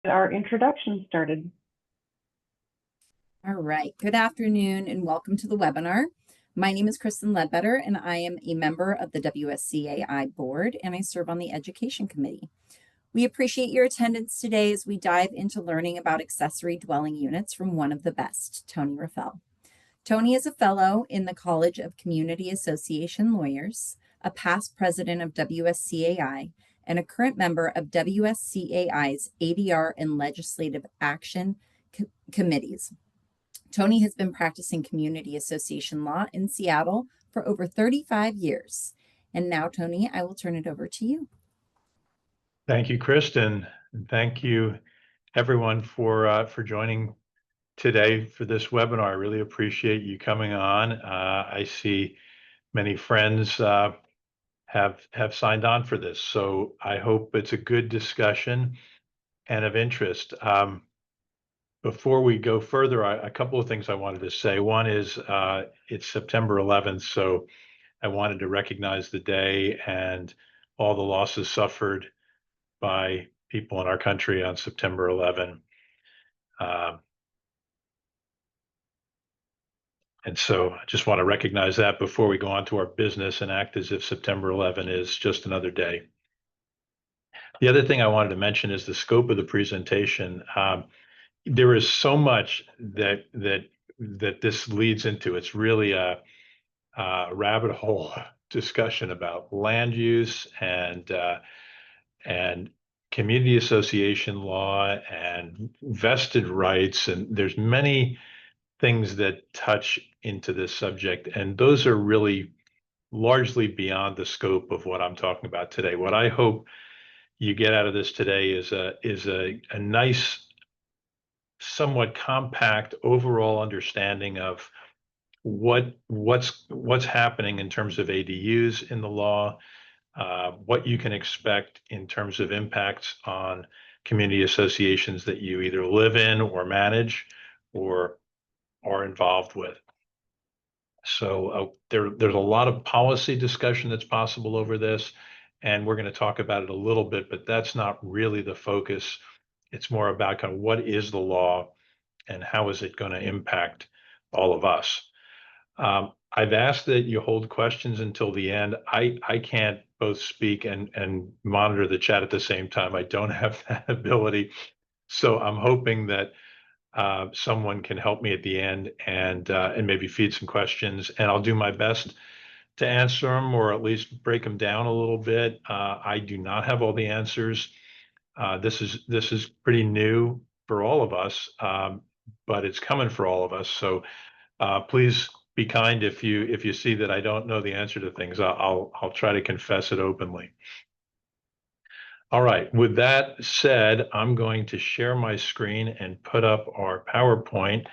our introduction started. All right. Good afternoon and welcome to the webinar. My name is Kristen Ledbetter and I am a member of the WSCAI board and I serve on the education committee. We appreciate your attendance today as we dive into learning about accessory dwelling units from one of the best, Tony Raffel. Tony is a fellow in the College of Community Association Lawyers, a past president of WSCAI, and a current member of WSCAI's ADR and Legislative Action Committees. Tony has been practicing community association law in Seattle for over 35 years. And now, Tony, I will turn it over to you. Thank you, Kristen. And thank you, everyone, for joining today for this webinar. I really appreciate you coming on. I see many friends have signed on for this, so I hope it's a good discussion and of interest. Before we go further, a couple of things I wanted to say. One is it's September 11th, so I wanted to recognize the day and all the losses suffered by people in our country on September 11. And so I just want to recognize that before we go on to our business and act as if September 11 is just another day. The other thing I wanted to mention is the scope of the presentation. There is so much that this leads into. It's really a rabbit hole discussion about land use and community association law and vested rights, and there's many things that touch into this subject, and those are really largely beyond the scope of what I'm talking about today. What I hope you get out of this today is a nice, somewhat compact overall understanding of what's happening in terms of ADUs in the law, what you can expect in terms of impacts on community associations that you either live in or manage or are involved with. So there's a lot of policy discussion that's possible over this, and we're going to talk about it a little bit, but that's not really the focus. It's more about kind of what is the law and how is it going to impact all of us. I've asked that you hold questions until the end. I can't both speak and monitor the chat at the same time. I don't have that ability. So I'm hoping that someone can help me at the end and maybe feed some questions, and I'll do my best to answer them or at least break them down a little bit. I do not have all the answers. This is pretty new for all of us, but it's coming for all of us. So please be kind if you see that I don't know the answer to things. I'll try to confess it openly. All right, with that said, I'm going to share my screen and put up our PowerPoint,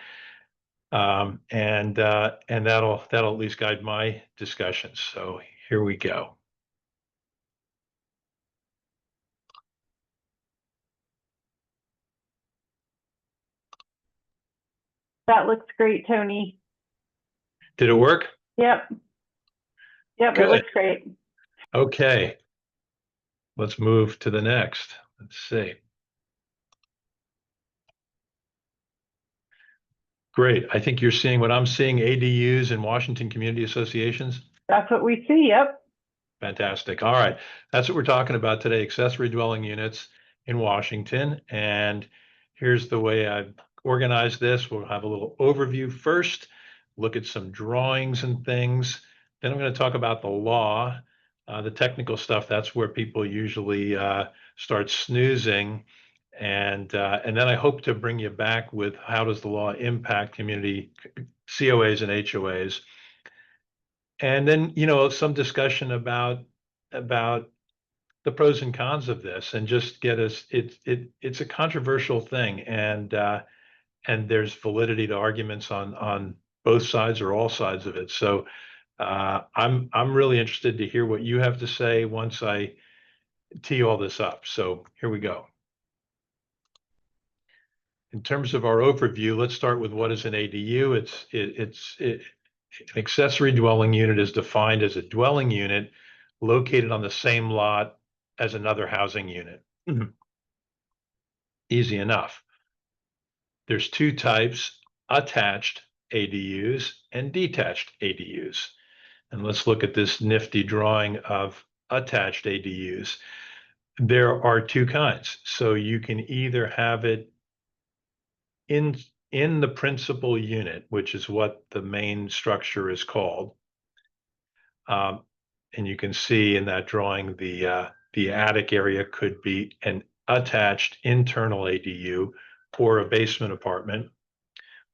and that'll at least guide my discussion. So here we go. That looks great, Tony. Did it work? Yep. Yep, Good. it looks great. Okay. Let's move to the next. Let's see. Great. I think you're seeing what I'm seeing, ADUs in Washington Community Associations. That's what we see, yep. Fantastic. All right. That's what we're talking about today, accessory dwelling units in Washington. And here's the way I've organized this. We'll have a little overview first, look at some drawings and things. Then I'm going to talk about the law, the technical stuff. That's where people usually start snoozing. And then I hope to bring you back with how does the law impact community COAs and HOAs. And then, some discussion about the pros and cons of this, and just get us. It's a controversial thing, and there's validity to arguments on both sides or all sides of it. So I'm really interested to hear what you have to say once I tee all this up. So here we go. In terms of our overview, let's start with what is an ADU. An accessory dwelling unit is defined as a dwelling unit located on the same lot as another housing unit. Easy enough. There's two types: attached ADUs and detached ADUs. And let's look at this nifty drawing of attached ADUs. There are two kinds. So you can either have it in the principal unit, which is what the main structure is called. And you can see in that drawing, the attic area could be an attached internal ADU or a basement apartment,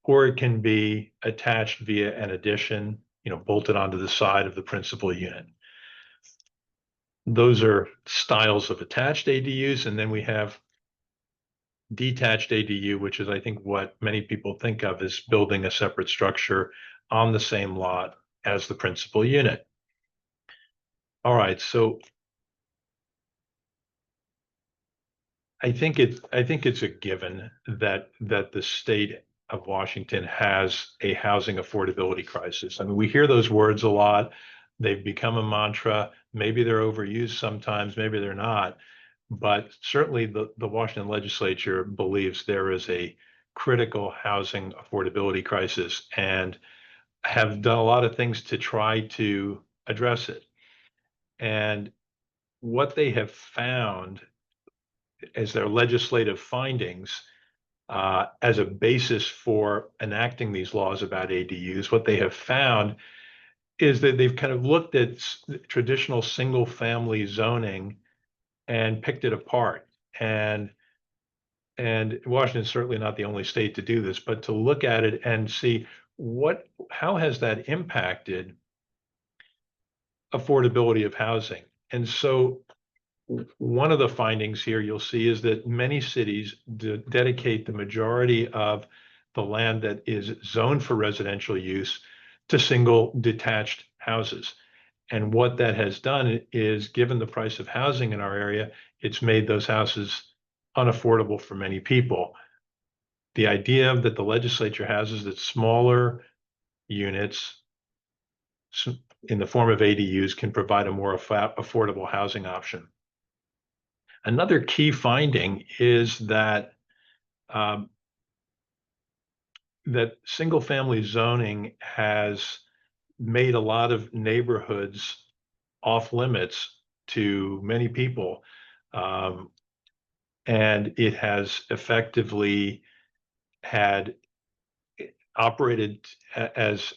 or it can be attached via an addition, bolted onto the side of the principal unit. Those are styles of attached ADUs, and then we have detached ADU, which is, I think, what many people think of as building a separate structure on the same lot as the principal unit. All right, so I think it's a given that the state of Washington has a housing affordability crisis. I mean, we hear those words a lot. They've become a mantra. Maybe they're overused sometimes, maybe they're not. But certainly the Washington legislature believes there is a critical housing affordability crisis and have done a lot of things to try to address it. And what they have found as their legislative findings as a basis for enacting these laws about ADUs, what they have found is that they've kind of looked at traditional single family zoning and picked it apart. And Washington's certainly not the only state to do this, but to look at it and see how has that impacted affordability of housing. And so one of the findings here you'll see is that many cities dedicate the majority of the land that is zoned for residential use to single detached houses. And what that has done is, given the price of housing in our area, it's made those houses unaffordable for many people. The idea that the legislature has is that smaller units in the form of ADUs can provide a more affordable housing option. Another key finding is that that single-family zoning has made a lot of neighborhoods off limits to many people, and it has effectively had operated as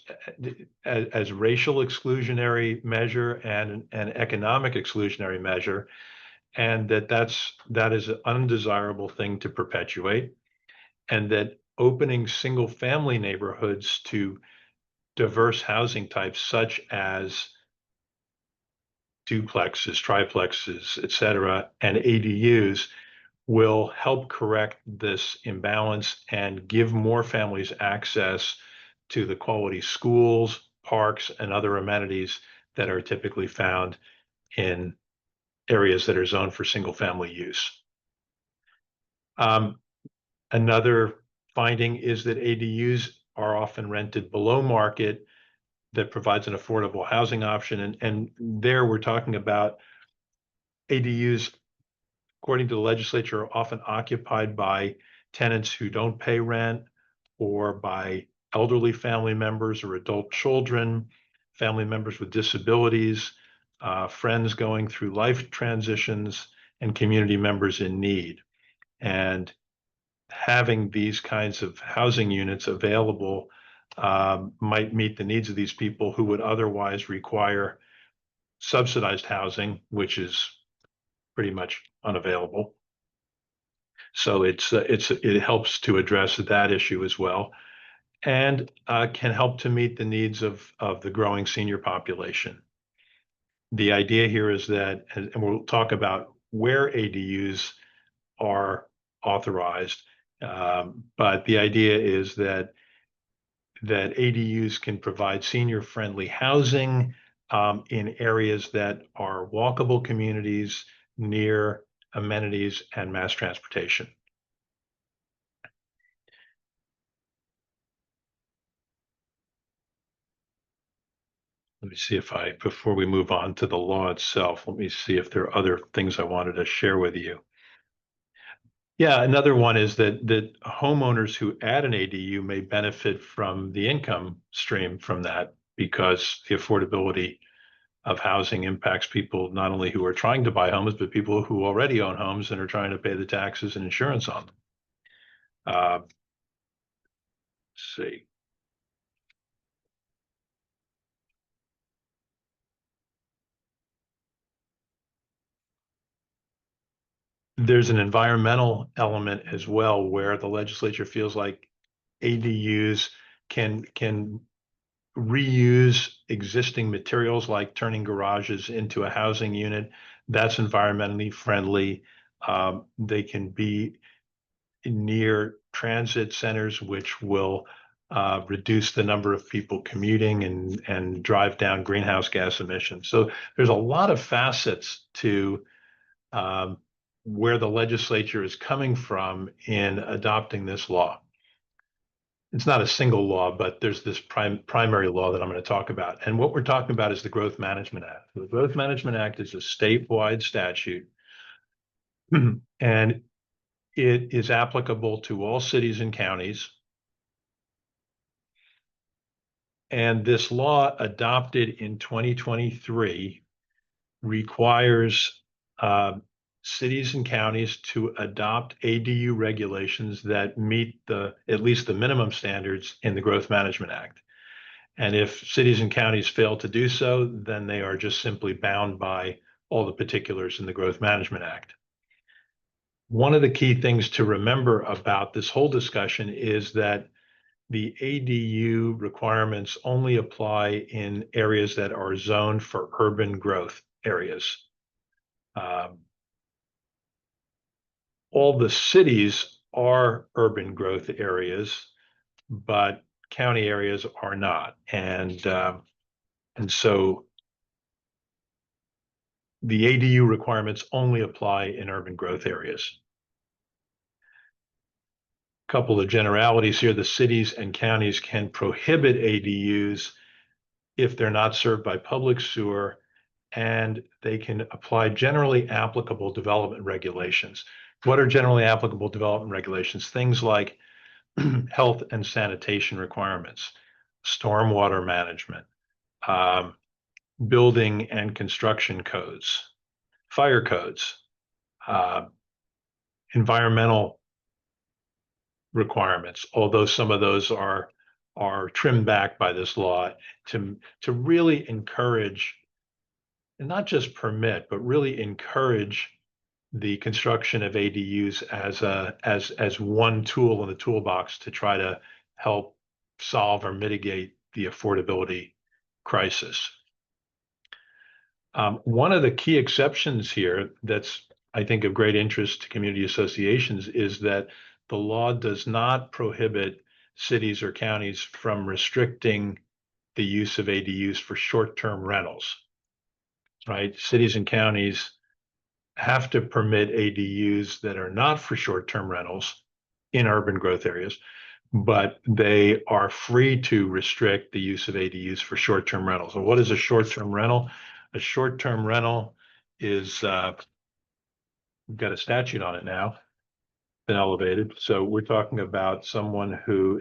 racial exclusionary measure and an economic exclusionary measure, and that is an undesirable thing to perpetuate, and that opening single family neighborhoods to diverse housing types such as duplexes, triplexes, et cetera, and ADUs will help correct this imbalance and give more families access to the quality schools, parks, and other amenities that are typically found in areas that are zoned for single family use. Another finding is that ADUs are often rented below market. That provides an affordable housing option. And there we're talking about ADUs, according to the legislature, are often occupied by tenants who don't pay rent, or by elderly family members or adult children, family members with disabilities, friends going through life transitions, and community members in need. And having these kinds of housing units available might meet the needs of these people who would otherwise require subsidized housing, which is pretty much unavailable. So it helps to address that issue as well, and can help to meet the needs of the growing senior population. The idea here is that, and we'll talk about where ADUs are authorized, but the idea is that ADUs can provide senior-friendly housing in areas that are walkable communities near amenities and mass transportation. Let me see before we move on to the law itself, let me see if there are other things I wanted to share with you. Yeah, another one is that homeowners who add an ADU may benefit from the income stream from that, because the affordability of housing impacts people not only who are trying to buy homes, but people who already own homes and are trying to pay the taxes and insurance on them. Let's see. There's an environmental element as well, where the legislature feels like ADUs can reuse existing materials, like turning garages into a housing unit. That's environmentally friendly. They can be near transit centers, which will reduce the number of people commuting and drive down greenhouse gas emissions. So there's a lot of facets to where the legislature is coming from in adopting this law. It's not a single law, but there's this primary law that I'm going to talk about. And what we're talking about is the Growth Management Act. The Growth Management Act is a statewide statute, and it is applicable to all cities and counties. And this law, adopted in 2023, requires cities and counties to adopt ADU regulations that meet at least the minimum standards in the Growth Management Act. And if cities and counties fail to do so, then they are just simply bound by all the particulars in the Growth Management Act. One of the key things to remember about this whole discussion is that the ADU requirements only apply in areas that are zoned for urban growth areas. All the cities are urban growth areas, but county areas are not. And so the ADU requirements only apply in urban growth areas. A couple of generalities here: the cities and counties can prohibit ADUs if they're not served by public sewer, and they can apply generally applicable development regulations. What are generally applicable development regulations? Things like health and sanitation requirements, stormwater management, building and construction codes, fire codes, environmental requirements, although some of those are trimmed back by this law to really encourage, and not just permit, but really encourage the construction of ADUs as one tool in the toolbox to try to help solve or mitigate the affordability crisis. One of the key exceptions here that's, I think, of great interest to community associations is that the law does not prohibit cities or counties from restricting the use of ADUs for short-term rentals, right? Cities and counties have to permit ADUs that are not for short-term rentals in urban growth areas, but they are free to restrict the use of ADUs for short-term rentals. And what is a short-term rental? A short-term rental is, we've got a statute on it now, been elevated. So we're talking about someone who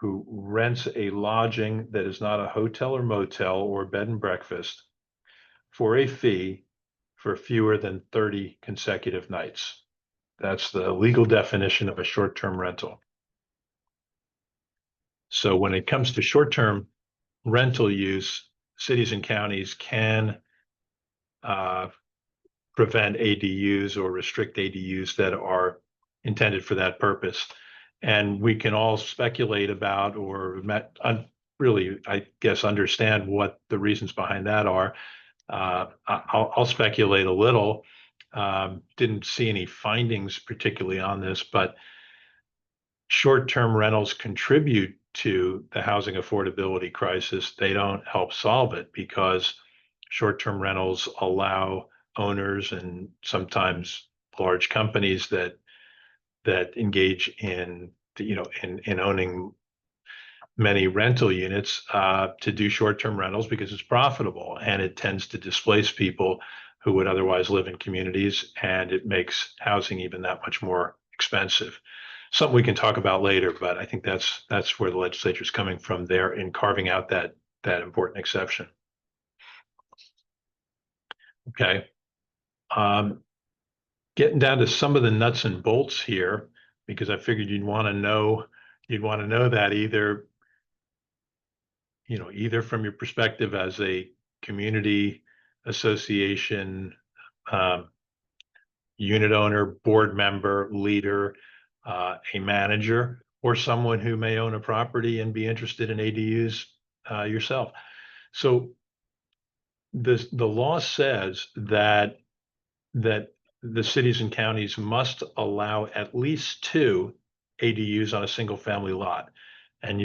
rents a lodging that is not a hotel or motel or bed and breakfast for a fee for fewer than 30 consecutive nights. That's the legal definition of a short-term rental. So when it comes to short-term rental use, cities and counties can prevent ADUs or restrict ADUs that are intended for that purpose. And we can all speculate about, or really, I guess, understand what the reasons behind that are. I'll speculate a little. Didn't see any findings particularly on this, but short-term rentals contribute to the housing affordability crisis. They don't help solve it, because short-term rentals allow owners and sometimes large companies that engage in owning many rental units to do short-term rentals because it's profitable, and it tends to displace people who would otherwise live in communities, and it makes housing even that much more expensive. Something we can talk about later, but I think that's where the legislature is coming from there in carving out that important exception. Okay. Getting down to some of the nuts and bolts here, because I figured you'd want to know that either, either from your perspective as a community association, unit owner, board member, leader, a manager, or someone who may own a property and be interested in ADUs yourself. So the law says that the cities and counties must allow at least 2 ADUs on a single family lot. And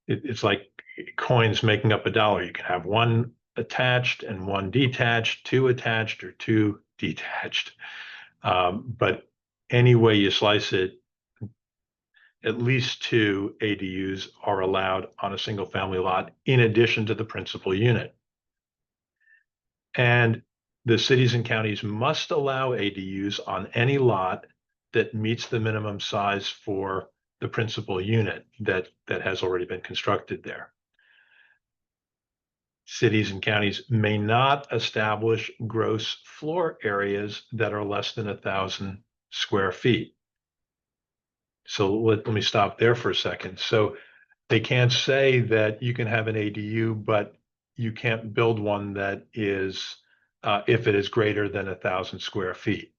it's like coins making up a dollar. You can have 1 attached and 1 detached, 2 attached or 2 detached. But any way you slice it, at least 2 ADUs are allowed on a single family lot in addition to the principal unit. And the cities and counties must allow ADUs on any lot that meets the minimum size for the principal unit that has already been constructed there. Cities and counties may not establish gross floor areas that are less than 1,000 square feet. So let me stop there for a second. So they can't say that you can have an ADU, but you can't build one that is, if it is greater than 1,000 square feet.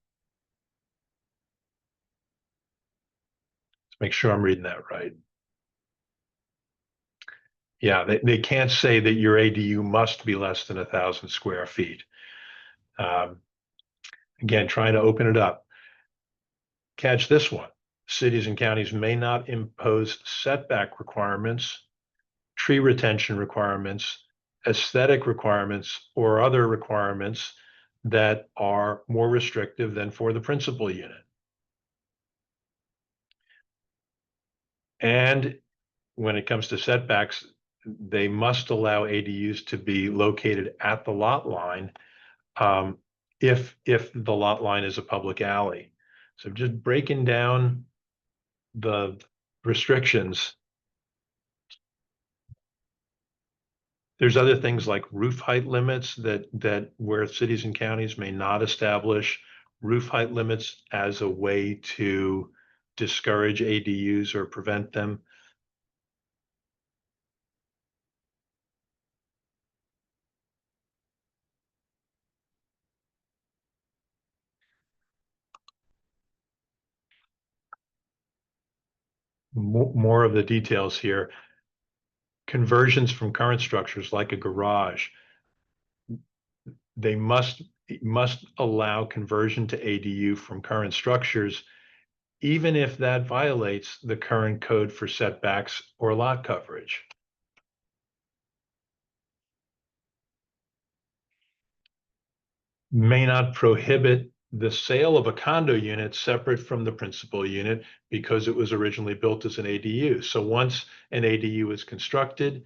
Let's make sure I'm reading that right. Yeah, they can't say that your ADU must be less than 1,000 square feet. Again, trying to open it up. Catch this one. Cities and counties may not impose setback requirements, tree retention requirements, aesthetic requirements, or other requirements that are more restrictive than for the principal unit. And when it comes to setbacks, they must allow ADUs to be located at the lot line if the lot line is a public alley. So just breaking down the restrictions. There's other things like roof height limits that where cities and counties may not establish roof height limits as a way to discourage ADUs or prevent them. More of the details here. Conversions from current structures like a garage, they must allow conversion to ADU from current structures, even if that violates the current code for setbacks or lot coverage. May not prohibit the sale of a condo unit separate from the principal unit because it was originally built as an ADU. So once an ADU is constructed,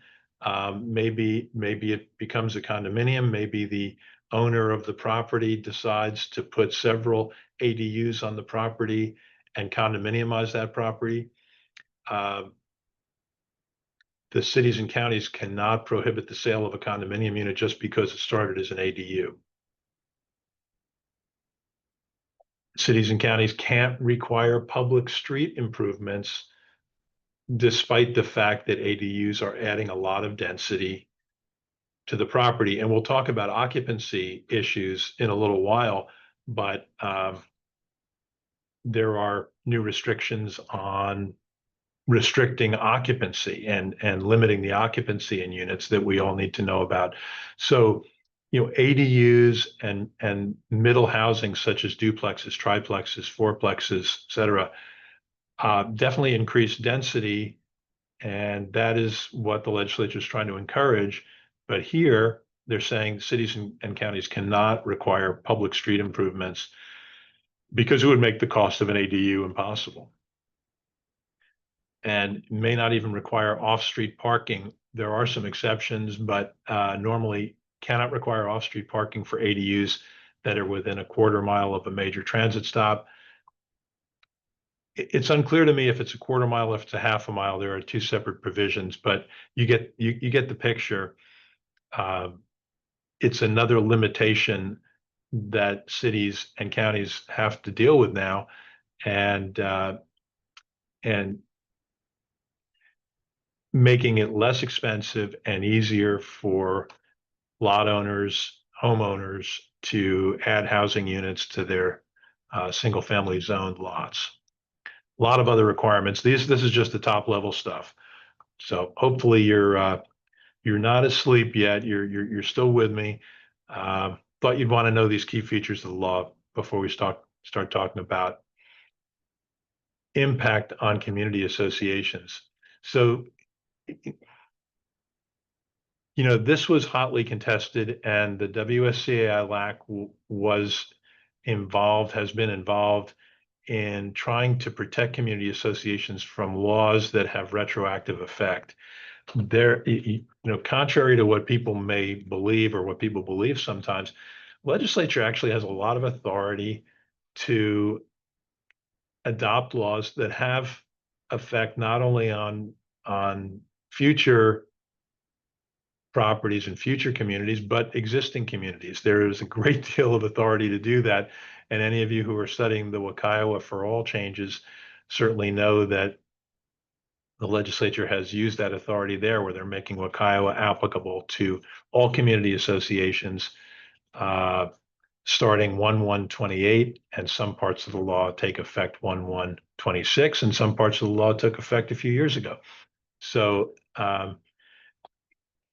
maybe it becomes a condominium. Maybe the owner of the property decides to put several ADUs on the property and condominiumize that property. The cities and counties cannot prohibit the sale of a condominium unit just because it started as an ADU. Cities and counties can't require public street improvements despite the fact that ADUs are adding a lot of density to the property. And we'll talk about occupancy issues in a little while, but there are new restrictions on restricting occupancy and limiting the occupancy in units that we all need to know about. So, ADUs and middle housing such as duplexes, triplexes, fourplexes, et cetera, definitely increase density. And that is what the legislature is trying to encourage. But here they're saying cities and counties cannot require public street improvements because it would make the cost of an ADU impossible. And may not even require off-street parking. There are some exceptions, but normally cannot require off-street parking for ADUs that are within a quarter mile of a major transit stop, it's unclear to me if it's a quarter mile, if it's a half a mile. There are two separate provisions, but you get the picture. It's another limitation that cities and counties have to deal with now, and making it less expensive and easier for lot owners, homeowners to add housing units to their single-family zoned lots. A lot of other requirements. This is just the top level stuff. So hopefully you're not asleep yet. You're still with me. But you'd want to know these key features of the law before we start talking about impact on community associations. So, this was hotly contested, and the WSCAI LAC has been involved in trying to protect community associations from laws that have retroactive effect. Contrary to what people may believe, or what people believe sometimes, legislature actually has a lot of authority to adopt laws that have effect not only on future properties and future communities, but existing communities. There is a great deal of authority to do that. And any of you who are studying the WCAI for All changes certainly know that the legislature has used that authority there, where they're making WCAI applicable to all community associations starting 1/1/28, and some parts of the law take effect 1/1/26, and some parts of the law took effect a few years ago. So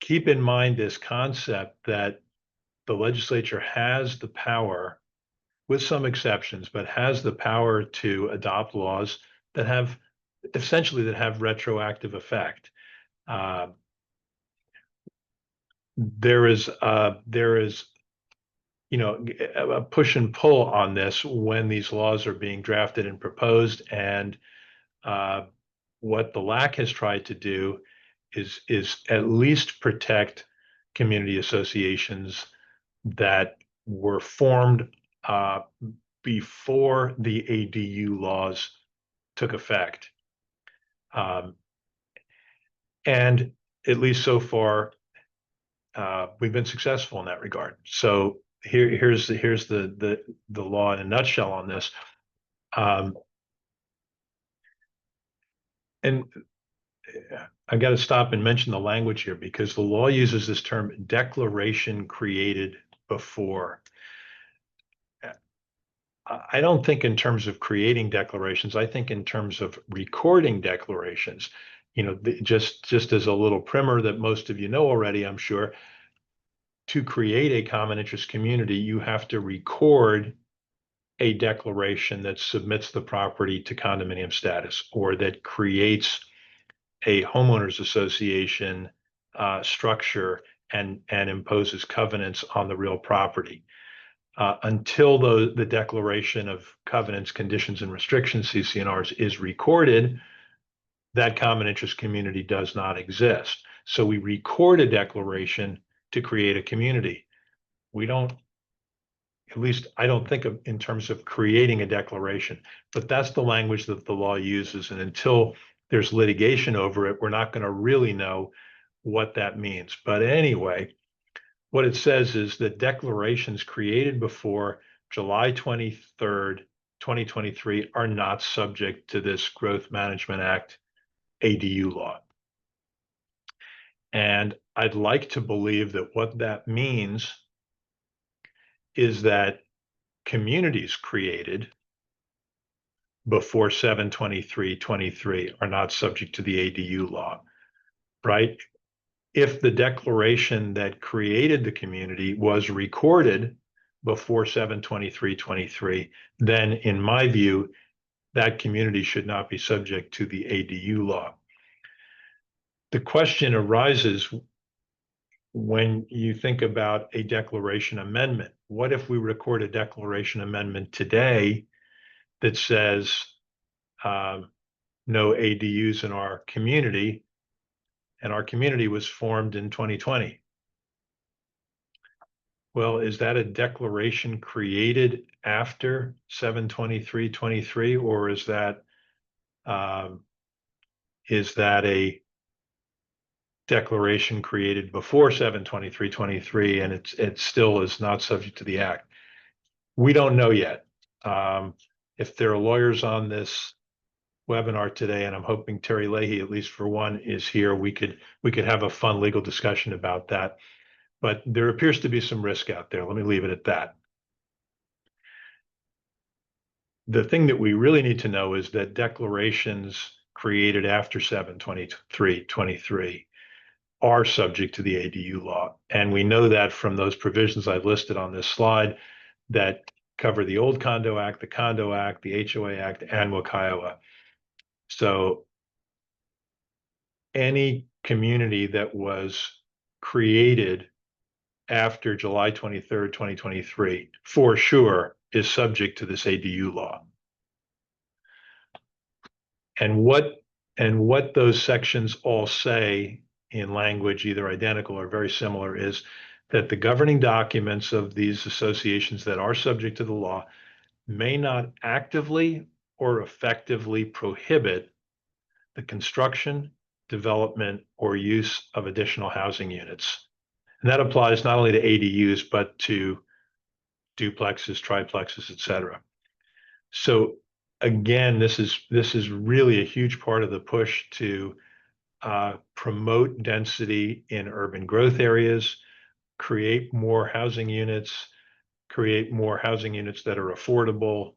keep in mind this concept that the legislature has the power, with some exceptions, but has the power to adopt laws that have retroactive effect. There is a push and pull on this when these laws are being drafted and proposed, and what the LAC has tried to do is at least protect community associations that were formed before the ADU laws took effect. And at least so far, we've been successful in that regard. So here's the law in a nutshell on this. And I got to stop and mention the language here, because the law uses this term declaration created before. I don't think in terms of creating declarations. I think in terms of recording declarations. Just as a little primer that most of you know already, I'm sure, to create a common interest community, you have to record a declaration that submits the property to condominium status, or that creates a homeowners association structure and imposes covenants on the real property. Until the declaration of covenants, conditions, and restrictions, CC&Rs, is recorded, that common interest community does not exist. So we record a declaration to create a community. We don't, at least I don't think of in terms of creating a declaration, but that's the language that the law uses. And until there's litigation over it, we're not going to really know what that means. But anyway, what it says is that declarations created before July 23rd, 2023 are not subject to this Growth Management Act ADU law. And I'd like to believe that what that means is that communities created before 7/23/23 are not subject to the ADU law, right? If the declaration that created the community was recorded before 7/23/23, then in my view, that community should not be subject to the ADU law. The question arises when you think about a declaration amendment. What if we record a declaration amendment today that says no ADUs in our community, and our community was formed in 2020? Well, is that a declaration created after 7/23/23, or is that Is that a declaration created before 7/23/23 and it still is not subject to the act? We don't know yet. If there are lawyers on this webinar today, and I'm hoping Terry Leahy, at least for one, is here, we could have a fun legal discussion about that. But there appears to be some risk out there. Let me leave it at that. The thing that we really need to know is that declarations created after 7/23/23 are subject to the ADU law. And we know that from those provisions I've listed on this slide that cover the old Condo Act, the Condo Act, the HOA Act, and WCAI. So any community that was created after July 23rd, 2023, for sure is subject to this ADU law. And what those sections all say in language, either identical or very similar, is that the governing documents of these associations that are subject to the law may not actively or effectively prohibit the construction, development, or use of additional housing units. And that applies not only to ADUs, but to duplexes, triplexes, et cetera. So again, this is really a huge part of the push to promote density in urban growth areas, create more housing units that are affordable,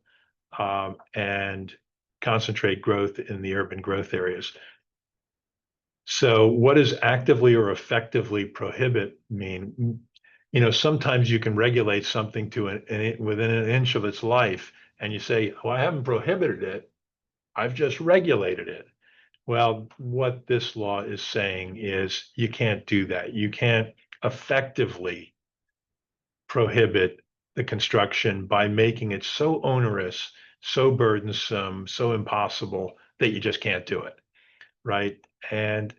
and concentrate growth in the urban growth areas. So what does actively or effectively prohibit mean? You know, sometimes you can regulate something to within an inch of its life, and you say, well, I haven't prohibited it, I've just regulated it. Well, what this law is saying is you can't do that. You can't effectively prohibit the construction by making it so onerous, so burdensome, so impossible that you just can't do it, right? And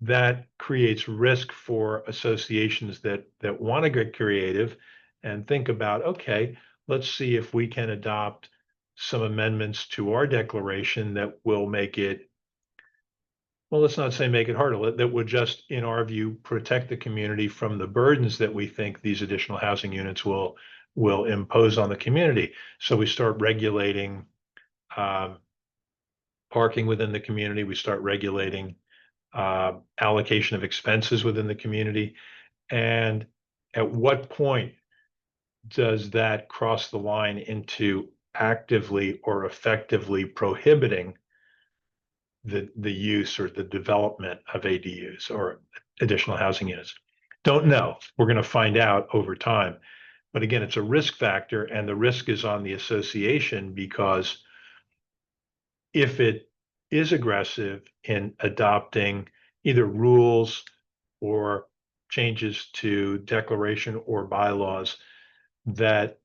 that creates risk for associations that want to get creative and think about, okay, let's see if we can adopt some amendments to our declaration that will make it, well, let's not say make it harder, that would just, in our view, protect the community from the burdens that we think these additional housing units will impose on the community. So we start regulating parking within the community. We start regulating allocation of expenses within the community. And at what point does that cross the line into actively or effectively prohibiting the use or the development of ADUs or additional housing units? Don't know. We're going to find out over time. But again, it's a risk factor, and the risk is on the association, because if it is aggressive in adopting either rules or changes to declaration or bylaws that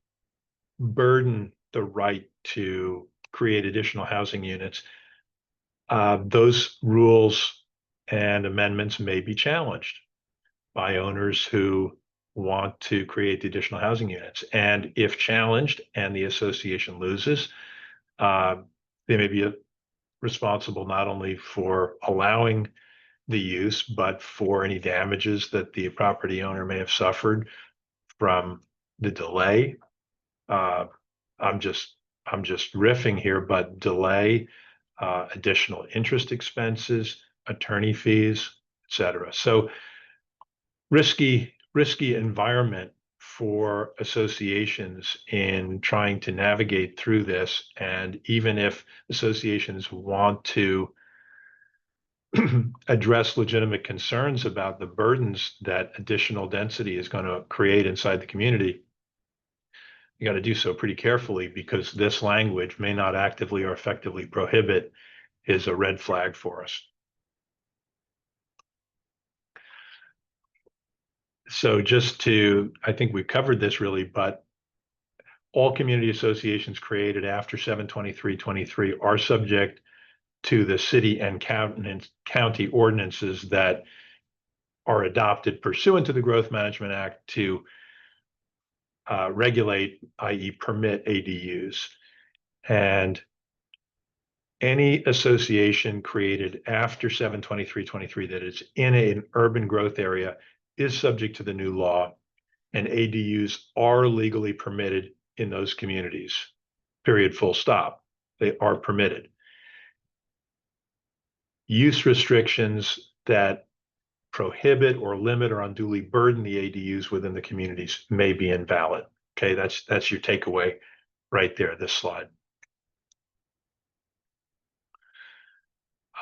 burden the right to create additional housing units, those rules and amendments may be challenged by owners who want to create the additional housing units. And if challenged and the association loses, they may be responsible not only for allowing the use, but for any damages that the property owner may have suffered from the delay. I'm just riffing here, but delay, additional interest expenses, attorney fees, et cetera. So risky environment for associations in trying to navigate through this. And even if associations want to address legitimate concerns about the burdens that additional density is going to create inside the community, you got to do so pretty carefully, because this language may not actively or effectively prohibit is a red flag for us. So I think we've covered this really, but all community associations created after 7/23/23 are subject to the city and county ordinances that are adopted pursuant to the Growth Management Act to regulate, i.e. permit ADUs. And any association created after 7/23/23 that is in an urban growth area is subject to the new law, and ADUs are legally permitted in those communities. Period, full stop. They are permitted. Use restrictions that prohibit or limit or unduly burden the ADUs within the communities may be invalid. Okay, that's your takeaway right there, this slide.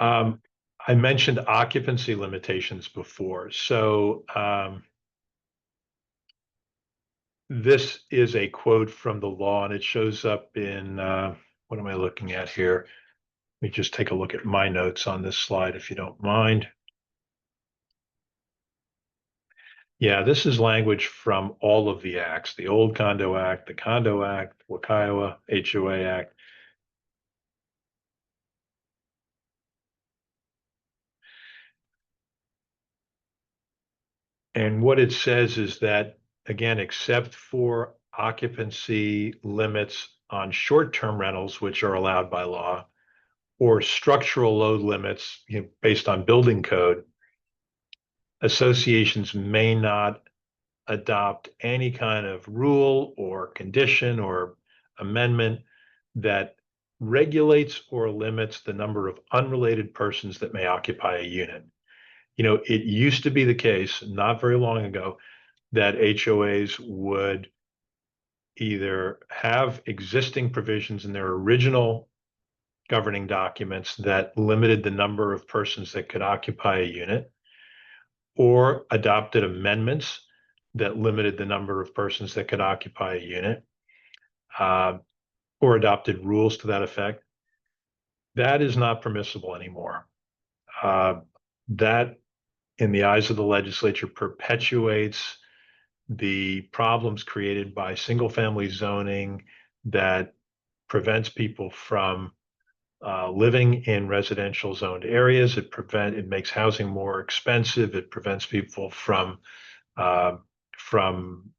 I mentioned occupancy limitations before. So this is a quote from the law, and it shows up in, what am I looking at here? Let me just take a look at my notes on this slide, if you don't mind. Yeah, this is language from all of the acts, the old Condo Act, the Condo Act, WCAI HOA Act. And what it says is that, again, except for occupancy limits on short-term rentals, which are allowed by law, or structural load limits, based on building code, associations may not adopt any kind of rule or condition or amendment that regulates or limits the number of unrelated persons that may occupy a unit. It used to be the case not very long ago that HOAs would either have existing provisions in their original governing documents that limited the number of persons that could occupy a unit, or adopted amendments that limited the number of persons that could occupy a unit, or adopted rules to that effect. That is not permissible anymore. That, in the eyes of the legislature, perpetuates the problems created by single-family zoning that prevents people from living in residential zoned areas. It makes housing more expensive. It prevents people from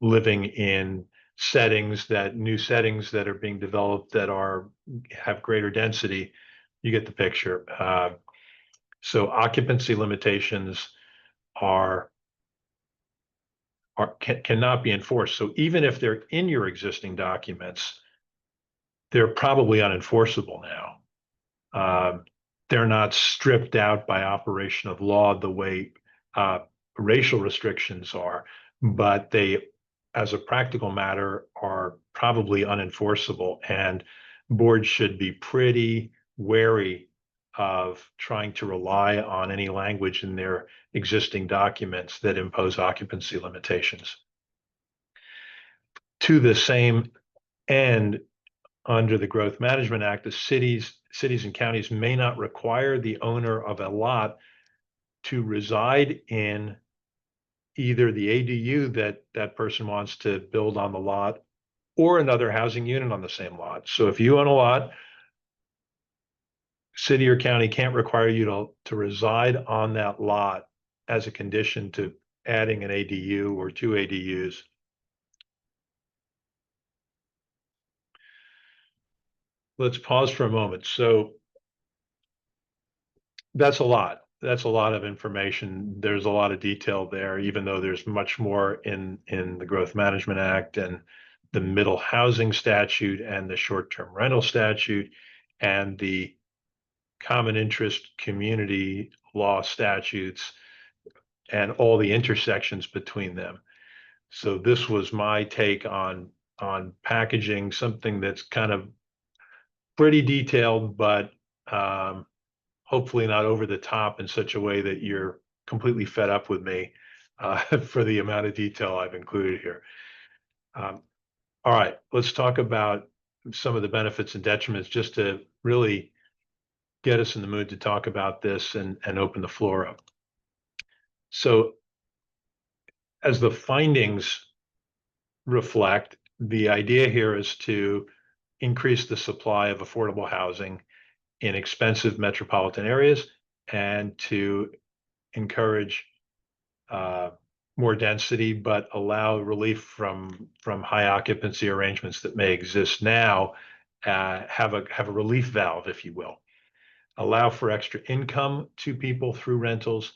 living in new settings that are being developed that have greater density. You get the picture. So occupancy limitations cannot be enforced. So even if they're in your existing documents, they're probably unenforceable now. They're not stripped out by operation of law the way racial restrictions are, but they, as a practical matter, are probably unenforceable, and boards should be pretty wary of trying to rely on any language in their existing documents that impose occupancy limitations. To the same end, under the Growth Management Act, the cities and counties may not require the owner of a lot to reside in either the ADU that person wants to build on the lot or another housing unit on the same lot. So if you own a lot, city or county can't require you to reside on that lot as a condition to adding an ADU or two ADUs. Let's pause for a moment. So that's a lot. That's a lot of information. There's a lot of detail there, even though there's much more in the Growth Management Act and the Middle Housing Statute and the Short-Term Rental Statute and the Common Interest Community Law statutes and all the intersections between them. So this was my take on packaging something that's kind of pretty detailed, but hopefully not over the top in such a way that you're completely fed up with me for the amount of detail I've included here. All right, let's talk about some of the benefits and detriments just to really get us in the mood to talk about this and open the floor up. So as the findings reflect, the idea here is to increase the supply of affordable housing in expensive metropolitan areas and to encourage more density, but allow relief from high occupancy arrangements that may exist now, have a relief valve, if you will. allow for extra income to people through rentals,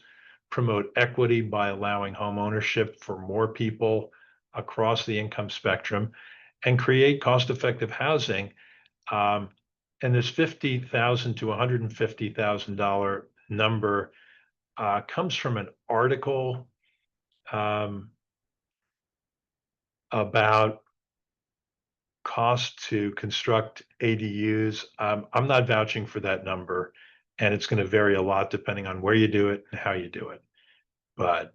promote equity by allowing home ownership for more people across the income spectrum, and create cost-effective housing. And this $50,000 to $150,000 number comes from an article about cost to construct ADUs. I'm not vouching for that number, and it's going to vary a lot depending on where you do it and how you do it. But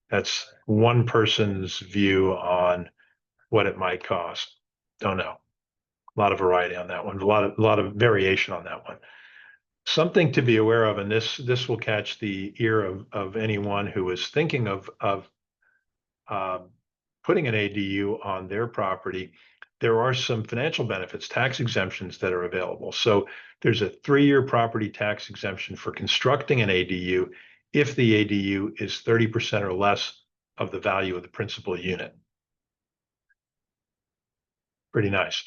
that's one person's view on what it might cost. Don't know. A lot of variety on that one. A lot of variation on that one. Something to be aware of, and this will catch the ear of anyone who is thinking of putting an ADU on their property. There are some financial benefits, tax exemptions that are available. So there's a 3-year property tax exemption for constructing an ADU if the ADU is 30% or less of the value of the principal unit. Pretty nice.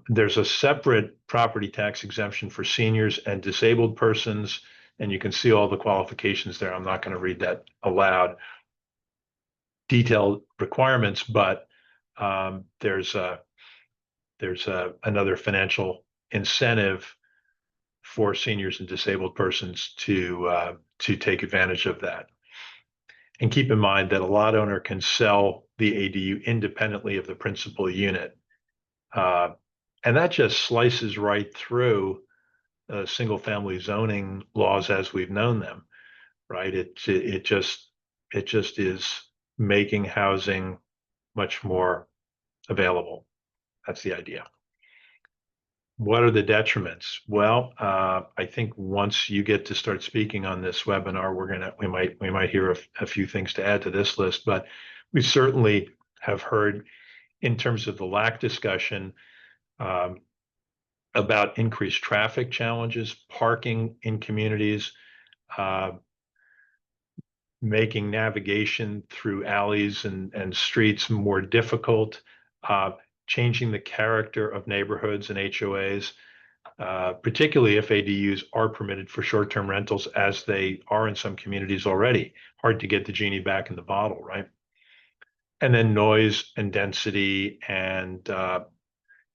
There's a separate property tax exemption for seniors and disabled persons, and you can see all the qualifications there. I'm not going to read that aloud. Detailed requirements, but there's another financial incentive for seniors and disabled persons to take advantage of that. And keep in mind that a lot owner can sell the ADU independently of the principal unit. And that just slices right through single family zoning laws as we've known them, right? It just is making housing much more available. That's the idea. What are the detriments? Well, I think once you get to start speaking on this webinar, we might hear a few things to add to this list, but we certainly have heard in terms of the LAC discussion about increased traffic challenges, parking in communities, making navigation through alleys and streets more difficult, changing the character of neighborhoods and HOAs, particularly if ADUs are permitted for short-term rentals, as they are in some communities already. Hard to get the genie back in the bottle, right? And then noise and density and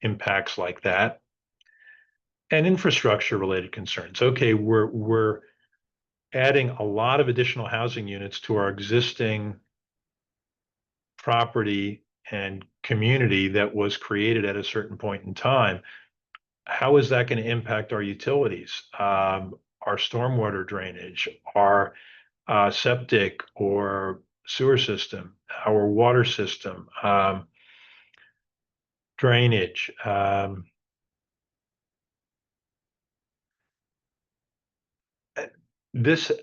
impacts like that. And infrastructure-related concerns. Okay, we're adding a lot of additional housing units to our existing property and community that was created at a certain point in time. How is that going to impact our utilities, our stormwater drainage, our septic or sewer system, our water system, drainage?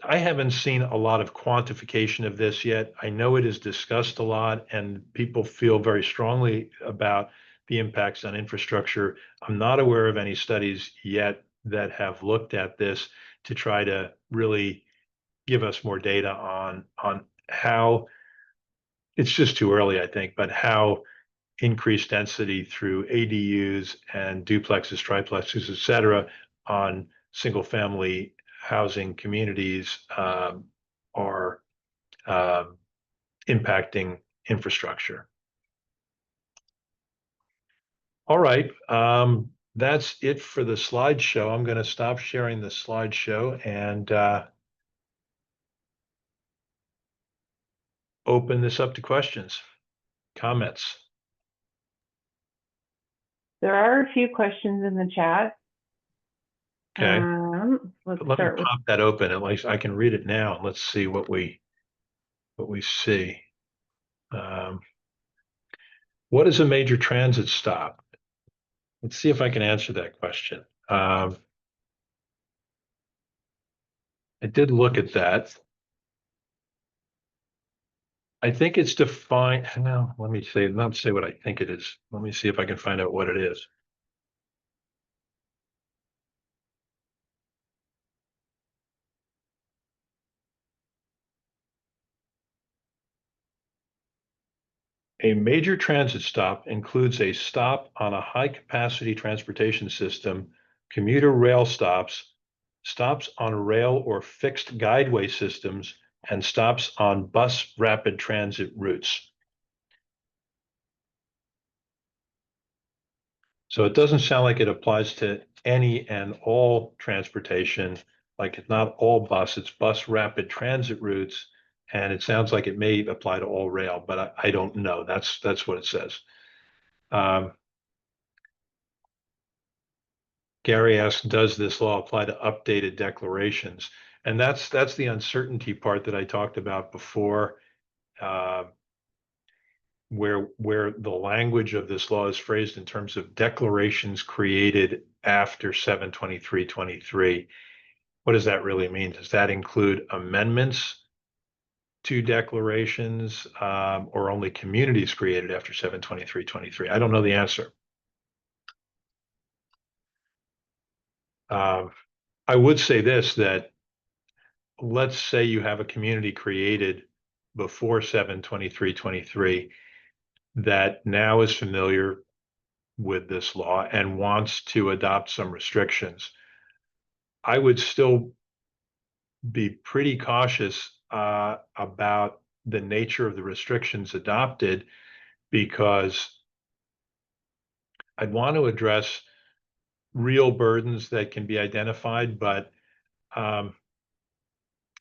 I haven't seen a lot of quantification of this yet. I know it is discussed a lot and people feel very strongly about the impacts on infrastructure. I'm not aware of any studies yet that have looked at this to try to really give us more data on how, it's just too early, I think, but how increased density through ADUs and duplexes, triplexes, et cetera, on single family housing communities are impacting infrastructure. All right, that's it for the slideshow. I'm going to stop sharing the slideshow and open this up to questions, comments. There are a few questions in the chat. Okay. Let's Let me start with pop that open. At least I can read it now. Let's see what we see. What is a major transit stop? Let's see if I can answer that question. I did look at that. I think it's defined. No, let me say, not say what I think it is. Let me see if I can find out what it is. A major transit stop includes a stop on a high-capacity transportation system, commuter rail stops, stops on rail or fixed guideway systems, and stops on bus rapid transit routes. So it doesn't sound like it applies to any and all transportation, like it's not all bus, it's bus rapid transit routes. And it sounds like it may apply to all rail, but I don't know. That's what it says. Gary asks, does this law apply to updated declarations? And that's the uncertainty part that I talked about before, where the language of this law is phrased in terms of declarations created after 7/23/23. What does that really mean? Does that include amendments to declarations, or only communities created after 7/23/23? I don't know the answer. I would say this, that let's say you have a community created before 7/23/23 that now is familiar with this law and wants to adopt some restrictions. I would still be pretty cautious about the nature of the restrictions adopted, because I'd want to address real burdens that can be identified, but I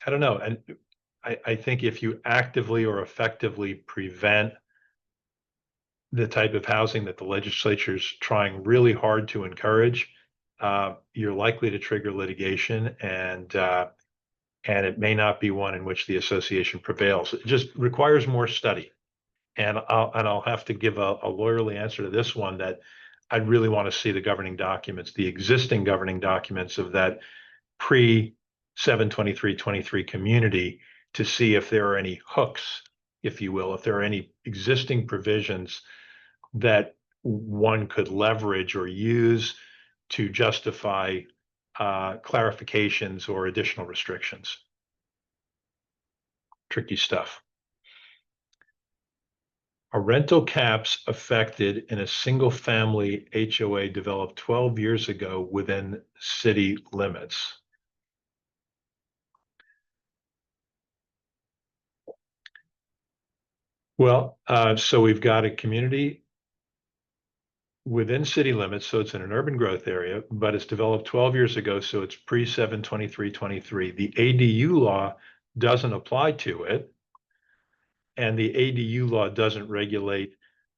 don't know. And I think if you actively or effectively prevent the type of housing that the legislature is trying really hard to encourage, you're likely to trigger litigation, and it may not be one in which the association prevails. It just requires more study. And I'll have to give a lawyerly answer to this one, that I'd really want to see the governing documents, the existing governing documents of that pre-7/23/23 community, to see if there are any hooks, if you will, if there are any existing provisions that one could leverage or use to justify clarifications or additional restrictions. Tricky stuff. Are rental caps affected in a single family HOA developed 12 years ago within city limits? Well, so we've got a community within city limits, so it's in an urban growth area, but it's developed 12 years ago, so it's pre-7/23/23. The ADU law doesn't apply to it, and the ADU law doesn't regulate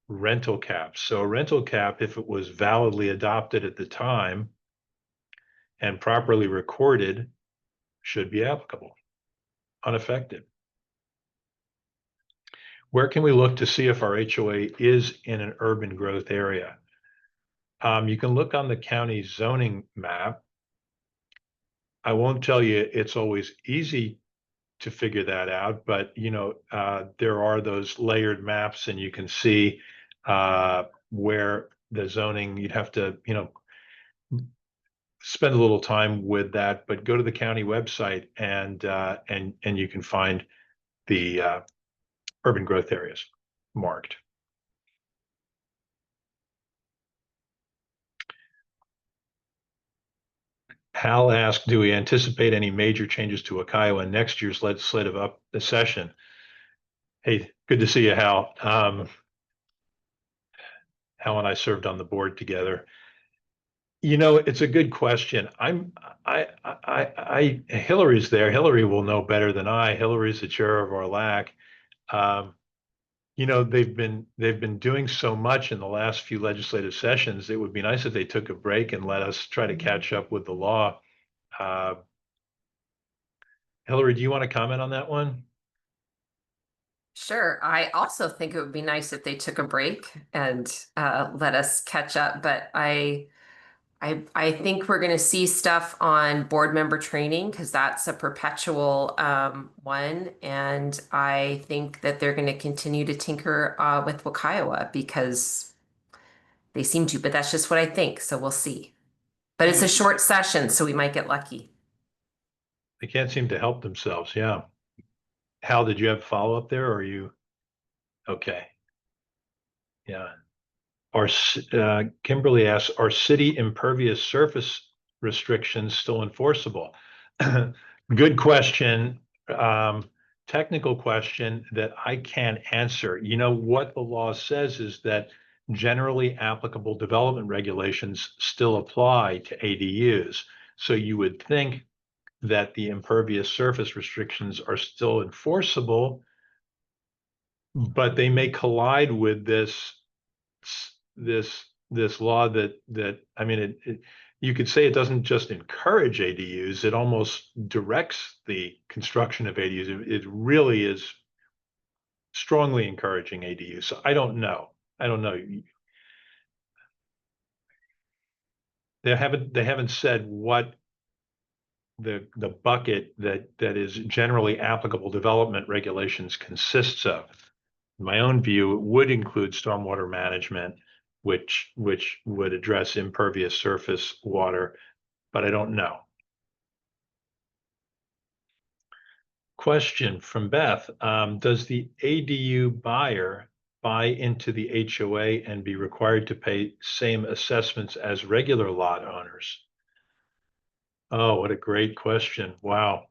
rental caps. So a rental cap, if it was validly adopted at the time and properly recorded, should be applicable, unaffected. Where can we look to see if our HOA is in an urban growth area? You can look on the county zoning map. I won't tell you it's always easy to figure that out, but there are those layered maps, and you can see where the zoning, you'd have to spend a little time with that, but go to the county website, and you can find the urban growth areas marked. Hal asked, do we anticipate any major changes to WSCAI in next year's legislative session? Hey, good to see you, Hal. Hal and I served on the board together. It's a good question. Hillary's there. Hillary will know better than I. Hillary's the chair of our LAC. They've been doing so much in the last few legislative sessions. It would be nice if they took a break and let us try to catch up with the law. Hillary, do you want to comment on that one? Sure. I also think it would be nice if they took a break and let us catch up. But I think we're going to see stuff on board member training, because that's a perpetual one. And I think that they're going to continue to tinker with WSCAI because they seem to, but that's just what I think. So we'll see. But it's a short session, so we might get lucky. They can't seem to help themselves. Yeah. Hal, did you have follow-up there, or are you okay? Yeah. Kimberly asks, are city impervious surface restrictions still enforceable? Good question. Technical question that I can't answer. You know, what the law says is that generally applicable development regulations still apply to ADUs. So you would think that the impervious surface restrictions are still enforceable, but they may collide with this law that I mean, you could say it doesn't just encourage ADUs, it almost directs the construction of ADUs. It really is strongly encouraging ADUs. So I don't know. They haven't said what the bucket that is generally applicable development regulations consists of. In my own view, it would include stormwater management, which would address impervious surface water, but I don't know. Question from Beth. Does the ADU buyer buy into the HOA and be required to pay same assessments as regular lot owners? Oh, what a great question. Wow.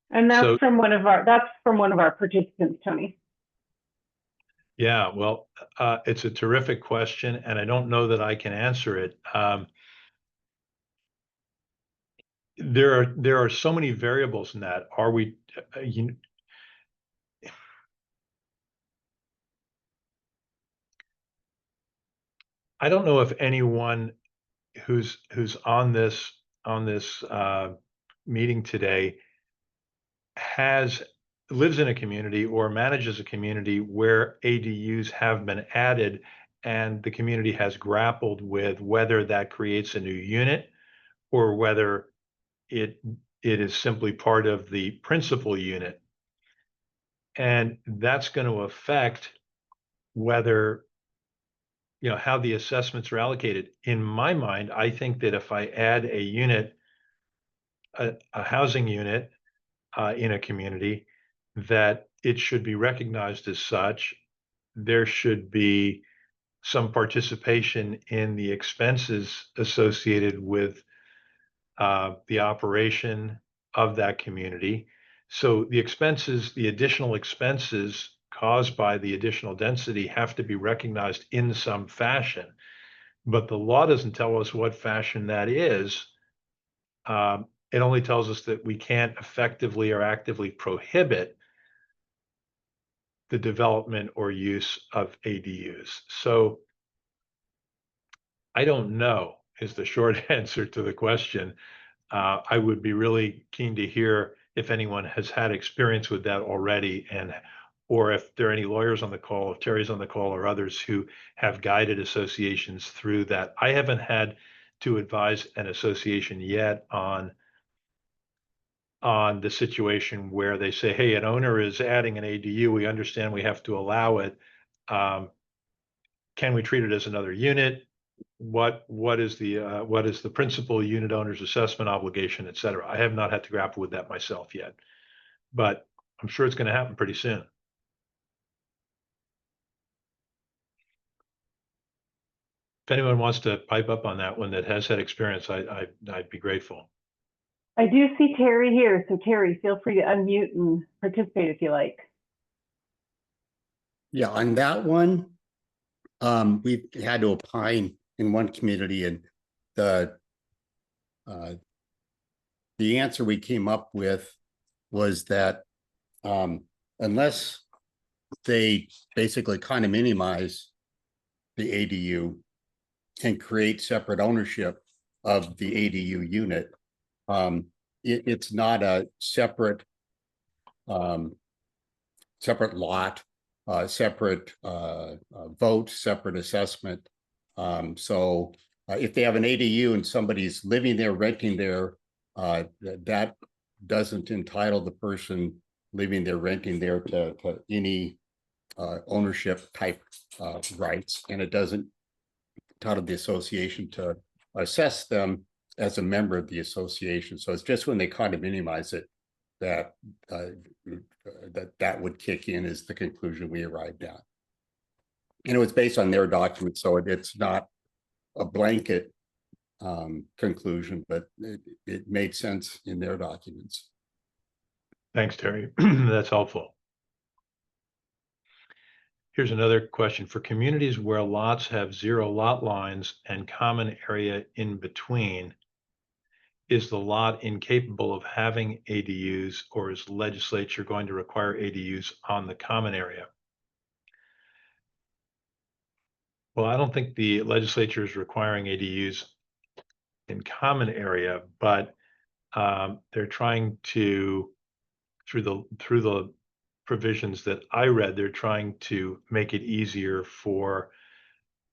And that's So- from one of our participants, Tony. Yeah, well, it's a terrific question, and I don't know that I can answer it. There are so many variables in that. Are we, I don't know if anyone who's on this meeting today lives in a community or manages a community where ADUs have been added, and the community has grappled with whether that creates a new unit or whether it is simply part of the principal unit. And that's going to affect whether, you know, how the assessments are allocated. In my mind, I think that if I add a unit, a housing unit in a community, that it should be recognized as such. There should be some participation in the expenses associated with the operation of that community. So the expenses, the additional expenses caused by the additional density have to be recognized in some fashion. But the law doesn't tell us what fashion that is. It only tells us that we can't effectively or actively prohibit the development or use of ADUs. So I don't know is the short answer to the question. I would be really keen to hear if anyone has had experience with that already, or if there are any lawyers on the call, if Terry's on the call, or others who have guided associations through that. I haven't had to advise an association yet on the situation where they say, hey, an owner is adding an ADU, we understand we have to allow it. Can we treat it as another unit? What is the principal unit owner's assessment obligation, et cetera? I have not had to grapple with that myself yet, but I'm sure it's going to happen pretty soon. If anyone wants to pipe up on that one that has had experience, I'd be grateful. I do see Terry here, so Terry, feel free to unmute and participate if you like. Yeah, on that one, we've had to opine in one community, and the answer we came up with was that unless they basically condominiumize the ADU and create separate ownership of the ADU unit, it's not a separate separate lot, separate vote, separate assessment. So if they have an ADU and somebody's living there, renting there, that doesn't entitle the person living there, renting there to any ownership type rights, and it doesn't entitle the association to assess them as a member of the association. So it's just when they condominiumize it that that would kick in, is the conclusion we arrived at. And it was based on their document, so it's not a blanket conclusion, but it made sense in their documents. Thanks, Terry. That's helpful. Here's another question. For communities where lots have 0 lot lines and common area in between, is the lot incapable of having ADUs, or is the legislature going to require ADUs on the common area? Well, I don't think the legislature is requiring ADUs in common area, but they're trying to, through the provisions that I read, they're trying to make it easier for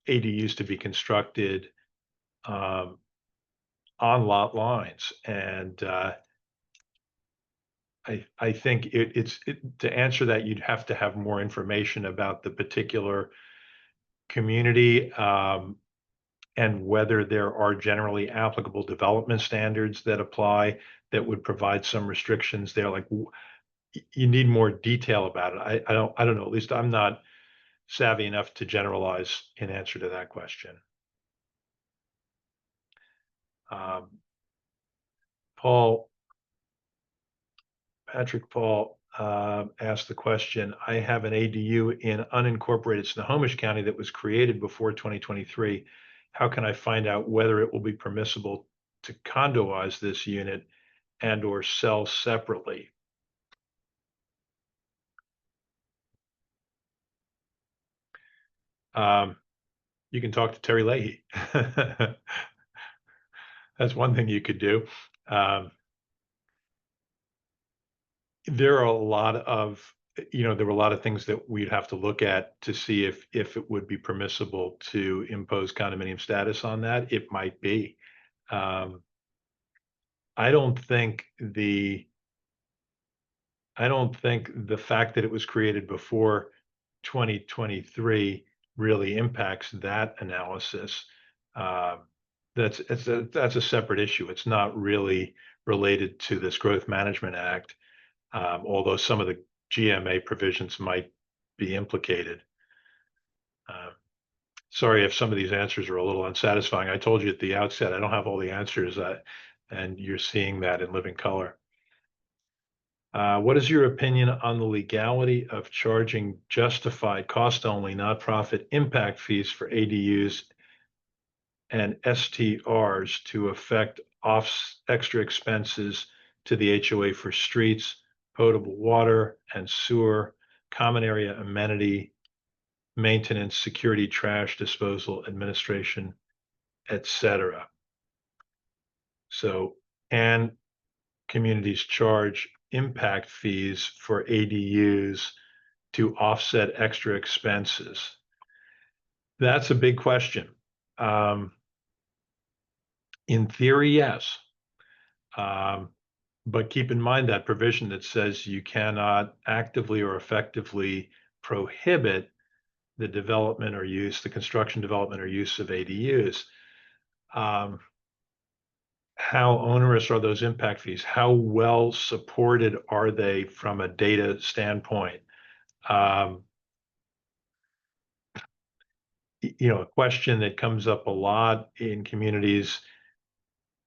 ADUs to be constructed on lot lines. And I think to answer that, you'd have to have more information about the particular community and whether there are generally applicable development standards that apply that would provide some restrictions there. Like, you need more detail about it. I don't know. At least I'm not savvy enough to generalize in answer to that question. Patrick Paul asked the question, I have an ADU in unincorporated Snohomish County that was created before 2023. How can I find out whether it will be permissible to condoize this unit and or sell separately? You can talk to Terry Leahy. That's one thing you could do. There are a lot of, there were a lot of things that we'd have to look at to see if it would be permissible to impose condominium status on that. It might be. I don't think the fact that it was created before 2023 really impacts that analysis. That's a separate issue. It's not really related to this Growth Management Act, although some of the GMA provisions might be implicated. Sorry if some of these answers are a little unsatisfying. I told you at the outset, I don't have all the answers, and you're seeing that in living color. What is your opinion on the legality of charging justified cost-only, not profit impact fees for ADUs and STRs to affect extra expenses to the HOA for streets, potable water and sewer, common area amenity, maintenance, security, trash disposal, administration, etc.? So, can communities charge impact fees for ADUs to offset extra expenses? That's a big question. In theory, yes. But keep in mind that provision that says you cannot actively or effectively prohibit the development or use, the construction, development, or use of ADUs. How onerous are those impact fees? How well supported are they from a data standpoint? A question that comes up a lot in communities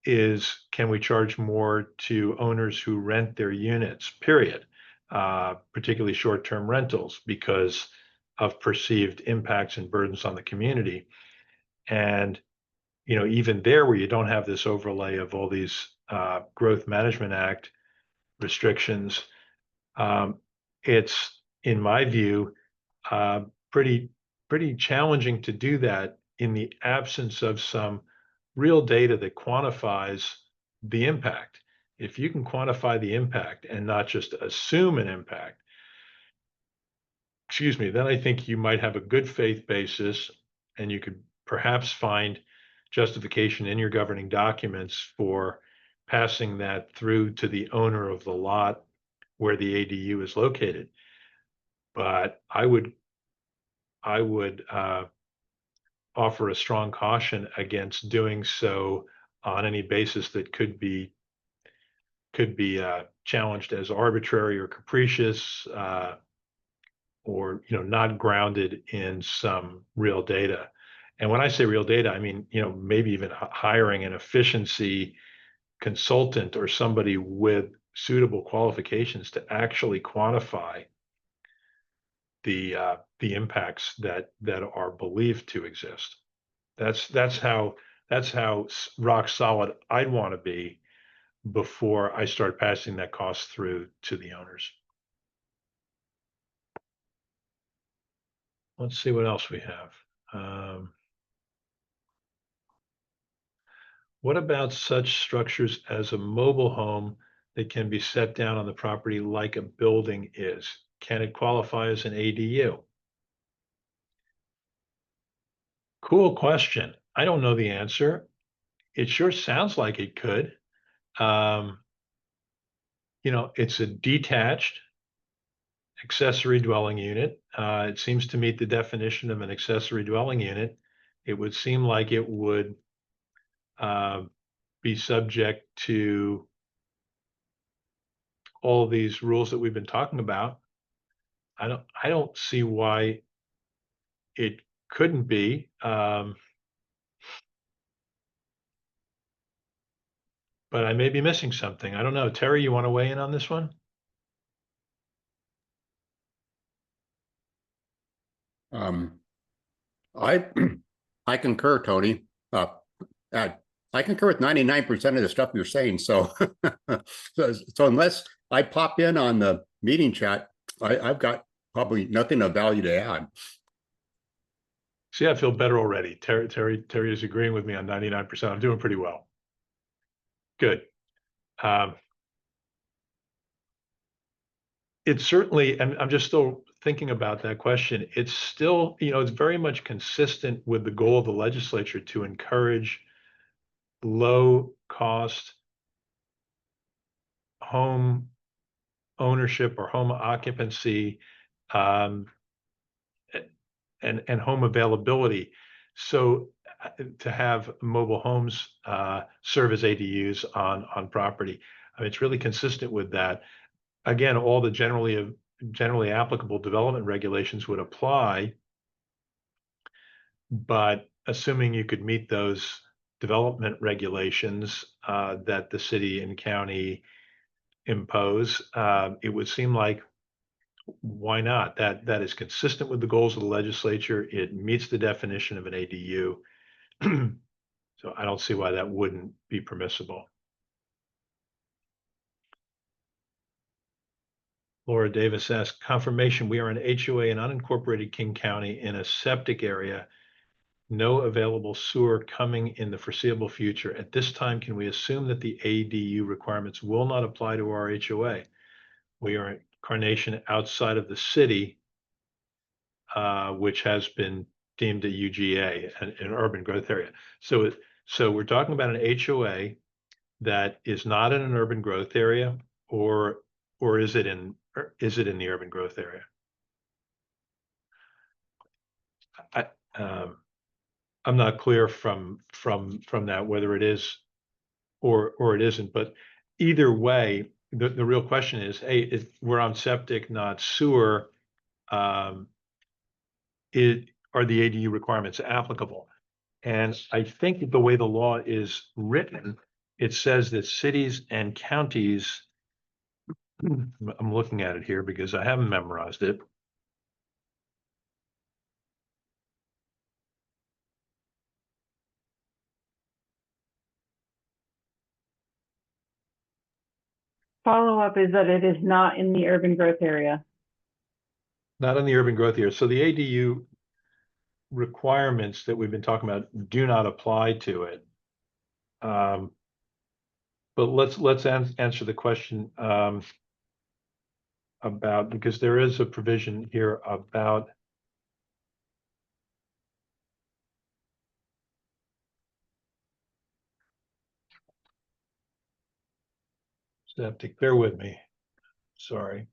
is, can we charge more to owners who rent their units, period, particularly short-term rentals, because of perceived impacts and burdens on the community? And even there, where you don't have this overlay of all these Growth Management Act restrictions, it's, in my view, pretty challenging to do that in the absence of some real data that quantifies the impact. If you can quantify the impact and not just assume an impact, then I think you might have a good faith basis, and you could perhaps find justification in your governing documents for passing that through to the owner of the lot where the ADU is located. But I would offer a strong caution against doing so on any basis that could be challenged as arbitrary or capricious. not grounded in some real data. And when I say real data, I mean, maybe even hiring an efficiency consultant or somebody with suitable qualifications to actually quantify the impacts that are believed to exist. That's how rock solid I'd want to be before I start passing that cost through to the owners. Let's see what else we have. What about such structures as a mobile home that can be set down on the property like a building is? Can it qualify as an ADU? Cool question. I don't know the answer. It sure sounds like it could. It's a detached accessory dwelling unit. It seems to meet the definition of an accessory dwelling unit. It would seem like it would be subject to all these rules that we've been talking about. I don't see why it couldn't be. But I may be missing something. I don't know. Terry, you want to weigh in on this one? I I concur, Tony. I concur with 99% of the stuff you're saying. So, so unless I pop in on the meeting chat, I've got probably nothing of value to add. See, I feel better already. Terry is agreeing with me on 99%. I'm doing pretty well. Good. It's certainly, and I'm just still thinking about that question. It's still, it's very much consistent with the goal of the legislature to encourage low cost home ownership or home occupancy, and home availability. So to have mobile homes serve as ADUs on property, I mean, it's really consistent with that. Again, all the generally applicable development regulations would apply, but assuming you could meet those development regulations that the city and county impose, it would seem like, why not? That is consistent with the goals of the legislature. It meets the definition of an ADU. So I don't see why that wouldn't be permissible. Laura Davis asks, confirmation, we are an HOA in unincorporated King County in a septic area. No available sewer coming in the foreseeable future. At this time, can we assume that the ADU requirements will not apply to our HOA? We are a incarnation outside of the city, which has been deemed a UGA, an urban growth area. So we're talking about an HOA that is not in an urban growth area, or is it in the urban growth area? I'm not clear from that whether it is or it isn't, but either way, the real question is, hey, if we're on septic, not sewer, are the ADU requirements applicable? And I think the way the law is written, it says that cities and counties, I'm looking at it here because I haven't memorized it. Follow-up is that it is not in the urban growth area. Not in the urban growth area. So the ADU requirements that we've been talking about do not apply to it. But let's answer the question about, because there is a provision here about septic. Bear with me. Sorry.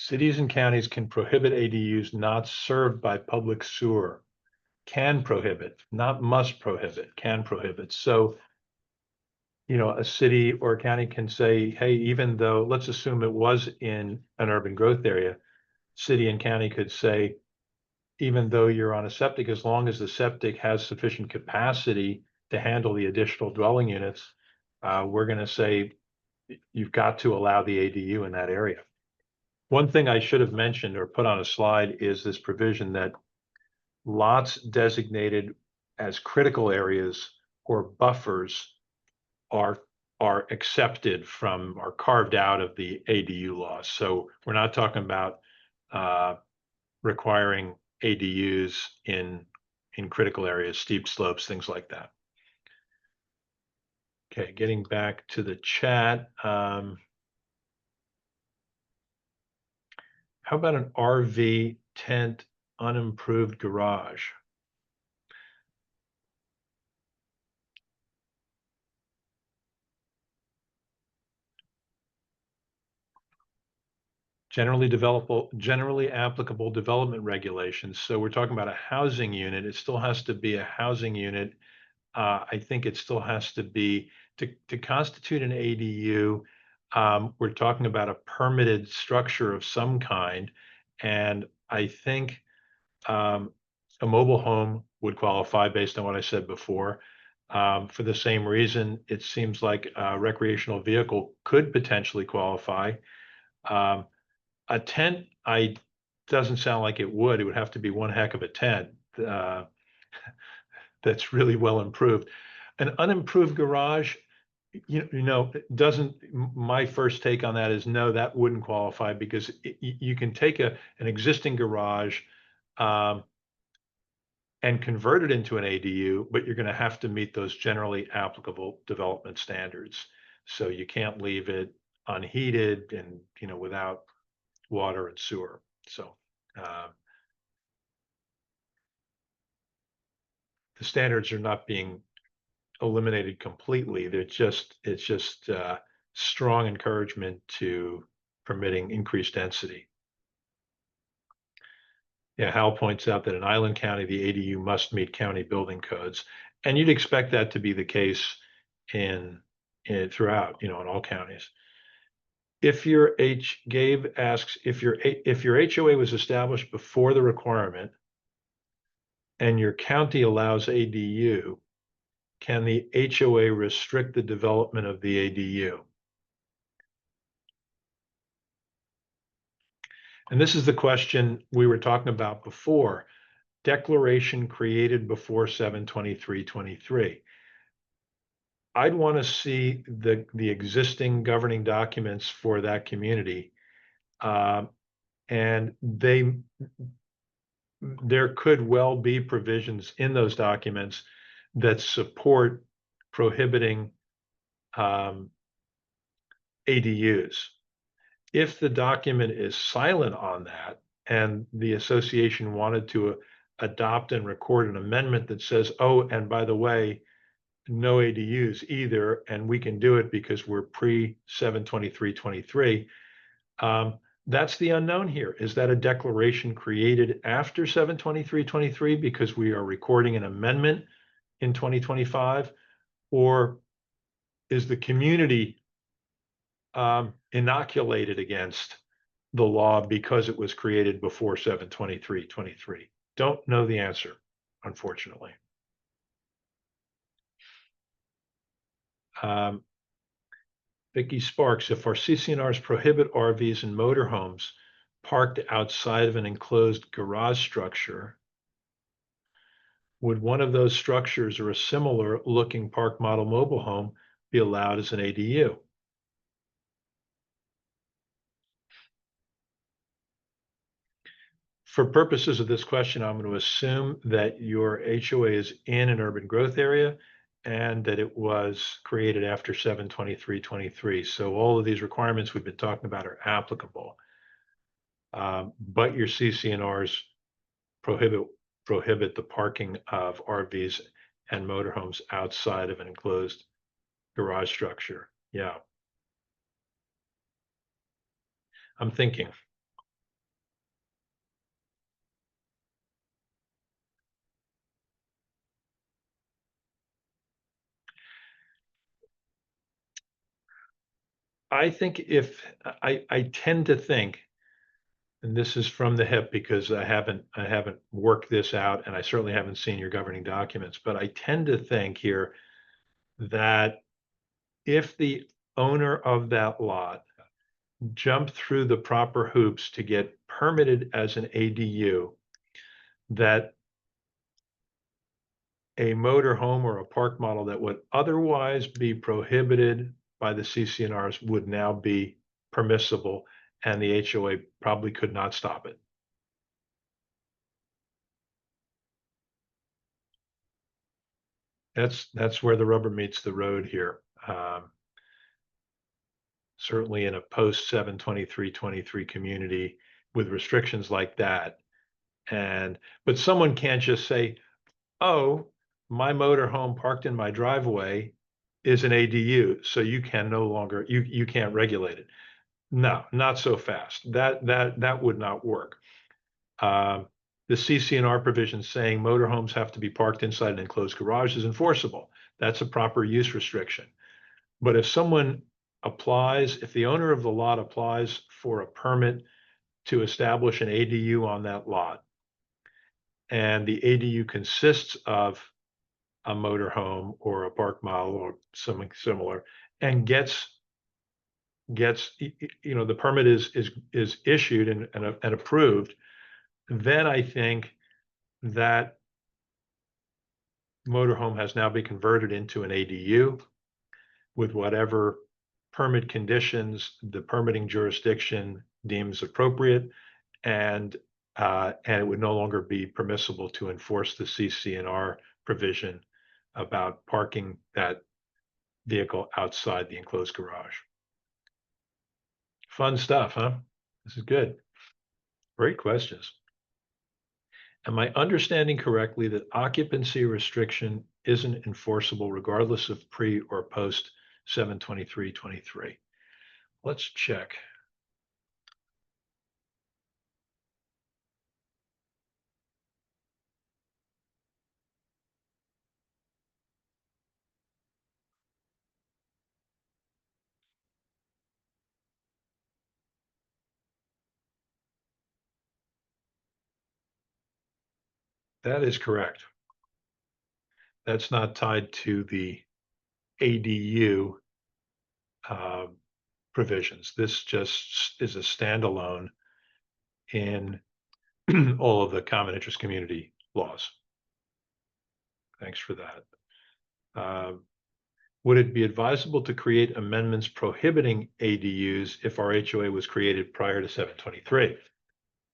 Cities and counties can prohibit ADUs not served by public sewer. Can prohibit, not must prohibit, can prohibit. So, a city or a county can say, hey, even though, let's assume it was in an urban growth area, city and county could say, even though you're on a septic, as long as the septic has sufficient capacity to handle the additional dwelling units, we're going to say you've got to allow the ADU in that area. One thing I should have mentioned or put on a slide is this provision that lots designated as critical areas or buffers are accepted from, are carved out of the ADU laws. So we're not talking about requiring ADUs in critical areas, steep slopes, things like that. Okay, getting back to the chat. How about an RV tent unimproved garage? Generally applicable development regulations. So we're talking about a housing unit. It still has to be a housing unit. I think it still has to be to constitute an ADU. We're talking about a permitted structure of some kind, and I think a mobile home would qualify based on what I said before. For the same reason, it seems like a recreational vehicle could potentially qualify. A tent, doesn't sound like it would. It would have to be one heck of a tent that's really well improved. An unimproved garage, doesn't. My first take on that is no, that wouldn't qualify because you can take an existing garage and convert it into an ADU, but you're going to have to meet those generally applicable development standards. So you can't leave it unheated and without water and sewer. So the standards are not being eliminated completely. It's just strong encouragement to permitting increased density. Yeah, Hal points out that in Island County, the ADU must meet county building codes, and you'd expect that to be the case in throughout, in all counties. Gabe asks if your HOA was established before the requirement and your county allows ADU, can the HOA restrict the development of the ADU? And this is the question we were talking about before. Declaration created before 7/23/23. I'd want to see the existing governing documents for that community, and there could well be provisions in those documents that support prohibiting ADUs. If the document is silent on that and the association wanted to adopt and record an amendment that says, oh, and by the way, no ADUs either, and we can do it because we're pre 7/23/23, that's the unknown here. Is that a declaration created after 7/23/23 because we are recording an amendment in 2025, or is the community inoculated against the law because it was created before 7/23/23? Don't know the answer, unfortunately. Vicky Sparks, if our CC&Rs prohibit RVs and motorhomes parked outside of an enclosed garage structure, would one of those structures or a similar looking park model mobile home be allowed as an ADU? For purposes of this question, I'm going to assume that your HOA is in an urban growth area and that it was created after 7/23/23. So all of these requirements we've been talking about are applicable. But your CC&Rs prohibit the parking of RVs and motorhomes outside of an enclosed garage structure. Yeah. I'm thinking. I think I tend to think, and this is from the hip because I haven't worked this out, and I certainly haven't seen your governing documents, but I tend to think here that if the owner of that lot jumped through the proper hoops to get permitted as an ADU, that a motor home or a park model that would otherwise be prohibited by the CCNRs would now be permissible, and the HOA probably could not stop it. That's where the rubber meets the road here. Certainly in a post 7/23/23 community with restrictions like that. But someone can't just say, oh, my motor home parked in my driveway is an ADU, so you can no longer, you can't regulate it. No, not so fast. That would not work. The CCNR provision saying motorhomes have to be parked inside an enclosed garage is enforceable. That's a proper use restriction. But if someone applies, if the owner of the lot applies for a permit to establish an ADU on that lot, and the ADU consists of a motorhome or a park model or something similar, and gets the permit is issued and approved, then I think that motorhome has now been converted into an ADU with whatever permit conditions the permitting jurisdiction deems appropriate, and it would no longer be permissible to enforce the CCNR provision about parking that vehicle outside the enclosed garage. Fun stuff, huh? This is good. Great questions. Am I understanding correctly that occupancy restriction isn't enforceable regardless of pre or post 7/23/23? Let's check. That is correct. That's not tied to the ADU provisions. This just is a standalone in all of the common interest community laws. Thanks for that. Would it be advisable to create amendments prohibiting ADUs if our HOA was created prior to 7/23?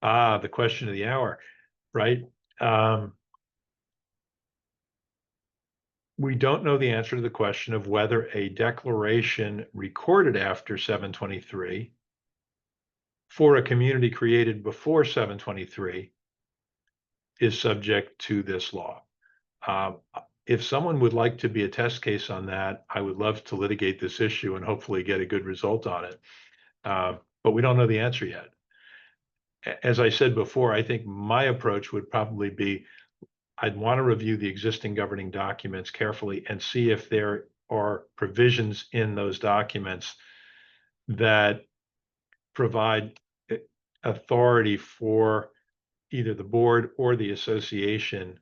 The question of the hour, right? We don't know the answer to the question of whether a declaration recorded after 7/23 for a community created before 7/23 is subject to this law. If someone would like to be a test case on that, I would love to litigate this issue and hopefully get a good result on it. But we don't know the answer yet. As I said before, I think my approach would probably be, I'd want to review the existing governing documents carefully and see if there are provisions in those documents that provide authority for either the board or the association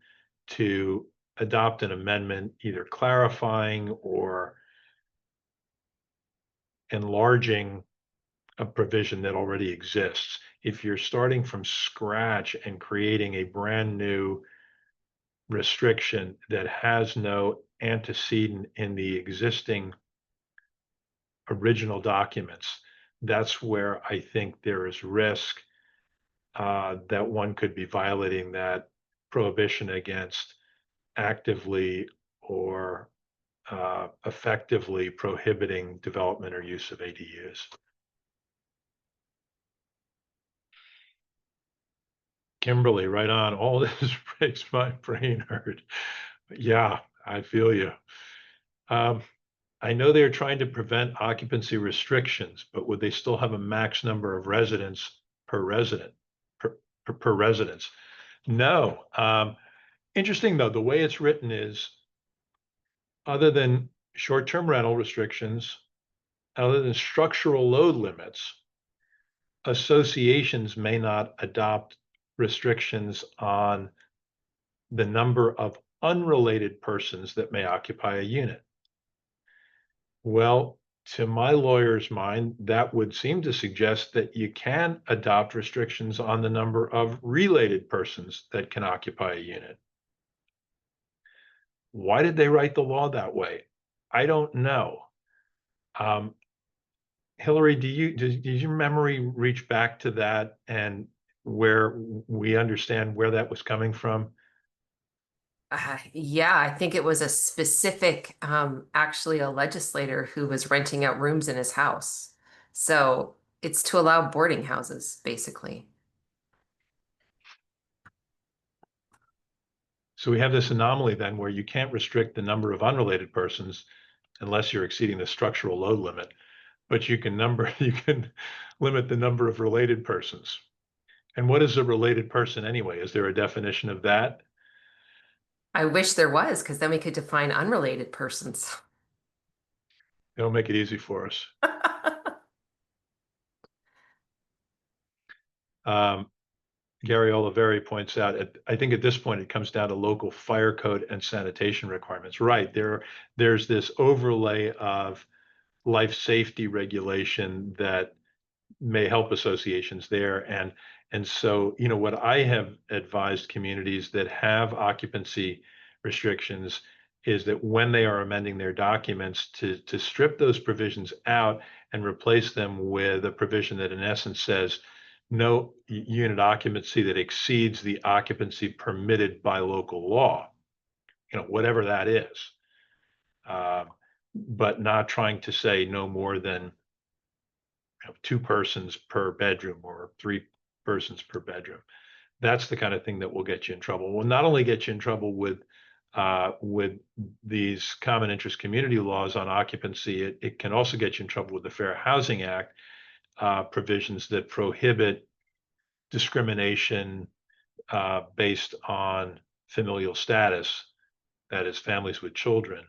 to adopt an amendment, either clarifying or enlarging a provision that already exists. If you're starting from scratch and creating a brand new restriction that has no antecedent in the existing original documents, that's where I think there is risk that one could be violating that prohibition against actively or effectively prohibiting development or use of ADUs. Kimberly, right on. All this makes my brain hurt. Yeah, I feel you. I know they're trying to prevent occupancy restrictions, but would they still have a max number of residents per resident, per residence? No. Interesting though, the way it's written is, other than short-term rental restrictions other than structural load limits, associations may not adopt restrictions on the number of unrelated persons that may occupy a unit. Well, to my lawyer's mind, that would seem to suggest that you can adopt restrictions on the number of related persons that can occupy a unit. Why did they write the law that way? I don't know. Hillary, does your memory reach back to that and where we understand where that was coming from? Yeah, I think it was a specific, actually a legislator who was renting out rooms in his house. So it's to allow boarding houses, basically. So we have this anomaly then where you can't restrict the number of unrelated persons unless you're exceeding the structural load limit, but you can limit the number of related persons. And what is a related person anyway? Is there a definition of that? I wish there was, because then we could define unrelated persons. It'll make it easy for us. Gary Oliveri points out, I think at this point it comes down to local fire code and sanitation requirements. Right, there's this overlay of life safety regulation that may help associations there. And so, what I have advised communities that have occupancy restrictions is that when they are amending their documents to strip those provisions out and replace them with a provision that in essence says no unit occupancy that exceeds the occupancy permitted by local law, whatever that is, but not trying to say no more than 2 persons per bedroom or 3 persons per bedroom. That's the kind of thing that will get you in trouble. Will not only get you in trouble with these common interest community laws on occupancy, it can also get you in trouble with the Fair Housing Act provisions that prohibit discrimination based on familial status, that is, families with children.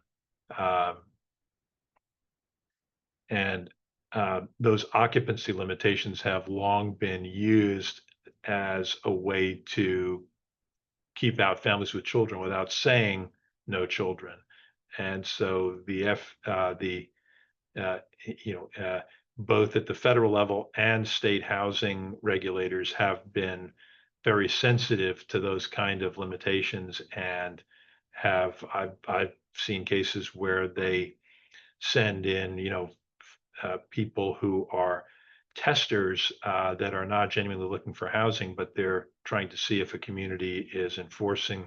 And those occupancy limitations have long been used as a way to keep out families with children without saying no children. And so both at the federal level and state housing regulators have been very sensitive to those kind of limitations, and I've seen cases where they send in people who are testers that are not genuinely looking for housing, but they're trying to see if a community is enforcing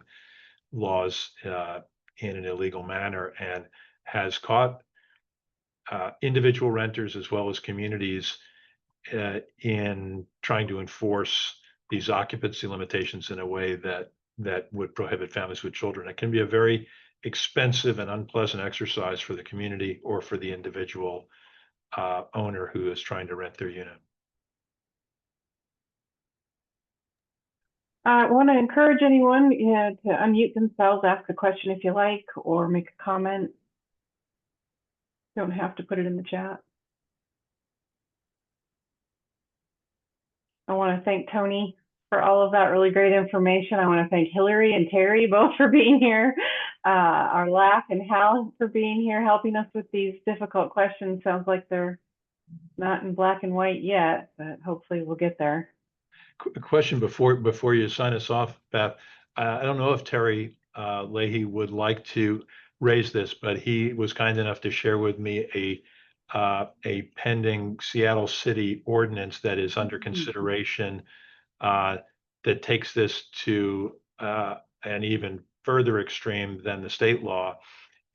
laws in an illegal manner, and has caught individual renters as well as communities in trying to enforce these occupancy limitations in a way that would prohibit families with children. It can be a very expensive and unpleasant exercise for the community or for the individual owner who is trying to rent their unit. I want to encourage anyone to unmute themselves, ask a question if you like, or make a comment. Don't have to put it in the chat. I want to thank Tony for all of that really great information. I want to thank Hillary and Terry both for being here, our LAC and Hal for being here, helping us with these difficult questions. Sounds like they're not in black and white yet, but hopefully we'll get there. A question before you sign us off, Beth. I don't know if Terry Leahy would like to raise this, but he was kind enough to share with me a pending Seattle City ordinance that is under consideration that takes this to an even further extreme than the state law,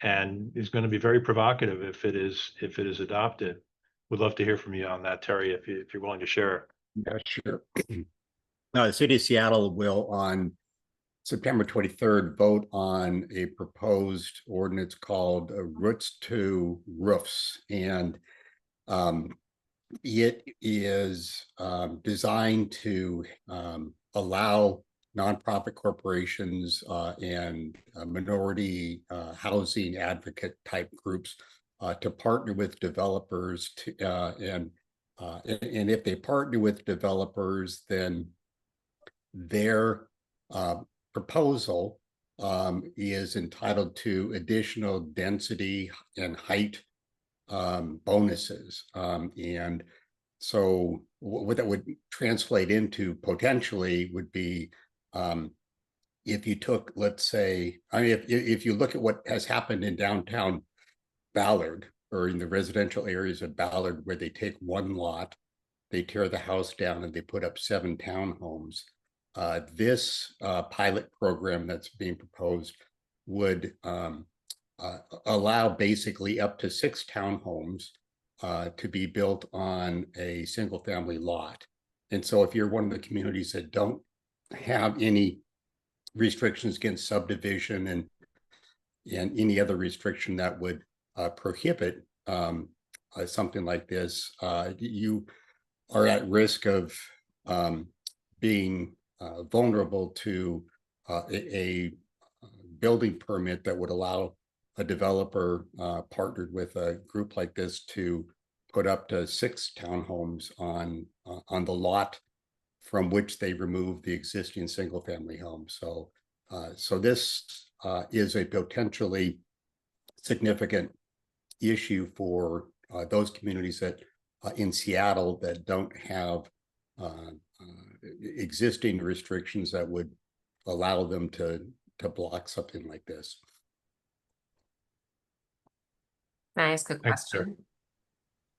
and is going to be very provocative if it is adopted. Would love to hear from you on that, Terry, if you're willing to share. Yeah, sure. Now, the city of Seattle will, on September 23rd, vote on a proposed ordinance called Roots to Roofs. And it is designed to allow nonprofit corporations and minority housing advocate type groups to partner with developers and if they partner with developers, then their proposal is entitled to additional density and height bonuses. And so what that would translate into potentially would be if you took, let's say, I mean, if you look at what has happened in downtown Ballard or in the residential areas of Ballard, where they take one lot, they tear the house down and they put up 7 townhomes. This pilot program that's being proposed would allow basically up to 6 townhomes to be built on a single family lot. And so if you're one of the communities that don't have any restrictions against subdivision and any other restriction that would prohibit something like this, you are at risk of being vulnerable to a building permit that would allow a developer partnered with a group like this to put up to 6 townhomes on the lot from which they remove the existing single family home. So so this is a potentially significant issue for those communities that in Seattle that don't have existing restrictions that would allow them to block something like this. Can I ask a Thanks, sir. question?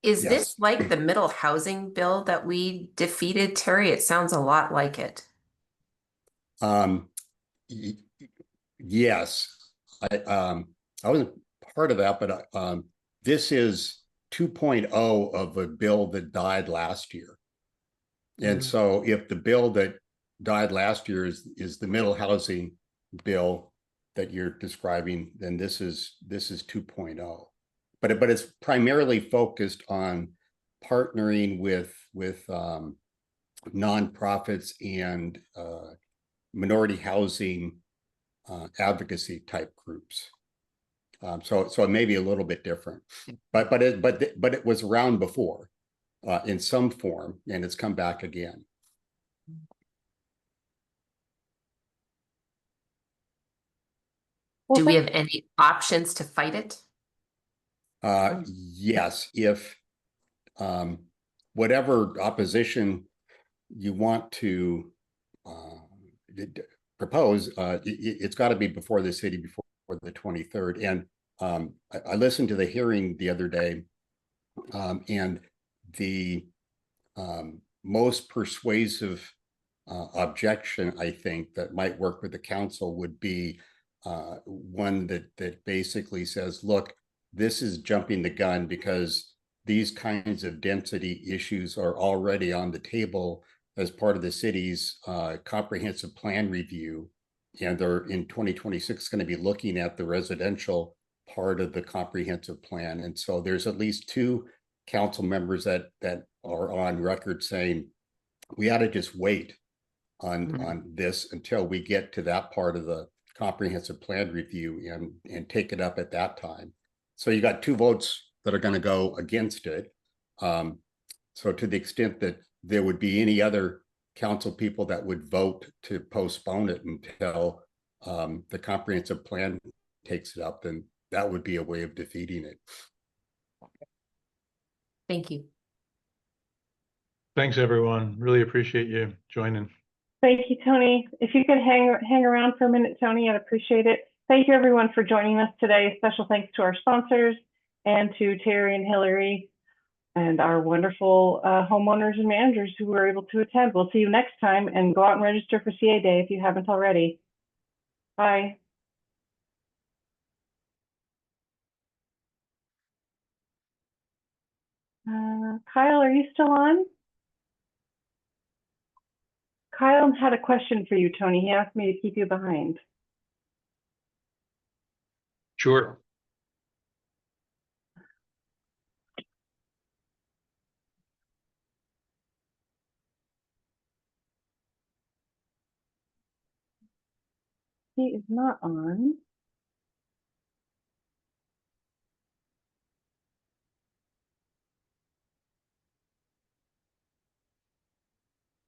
Is Yes. this like the middle housing bill that we defeated, Terry? It sounds a lot like it. Yes, I wasn't part of that, but this is 2.0 of a bill that died last year. And so if the bill that died last year is the middle housing bill that you're describing, then this is 2.0. But it's primarily focused on partnering with nonprofits and minority housing advocacy type groups. So it may be a little bit different, but it was around before in some form, and it's come back again. Well, Do we have any options to fight it? Yes, if whatever opposition you want to propose, it's got to be before the city before the 23rd. And I listened to the hearing the other day, and the most persuasive objection, I think, that might work with the council would be one that basically says, look, this is jumping the gun because these kinds of density issues are already on the table as part of the city's comprehensive plan review. And they're in 2026 going to be looking at the residential part of the comprehensive plan. And so there's at least 2 council members that are on record saying we ought to just wait on this until we get to that part of the comprehensive plan review and take it up at that time. So you got 2 votes that are going to go against it. So to the extent that there would be any other council people that would vote to postpone it until the comprehensive plan takes it up, then that would be a way of defeating it. Thank you. Thanks, everyone. Really appreciate you joining. thank you, Tony. If you could hang around for a minute, Tony, I'd appreciate it. Thank you, everyone, for joining us today. Special thanks to our sponsors and to Terry and Hillary and our wonderful homeowners and managers who were able to attend. We'll see you next time, and go out and register for CA Day if you haven't already. Bye. Kyle, are you still on? Kyle had a question for you, Tony. He asked me to keep you behind. Sure. He is not on.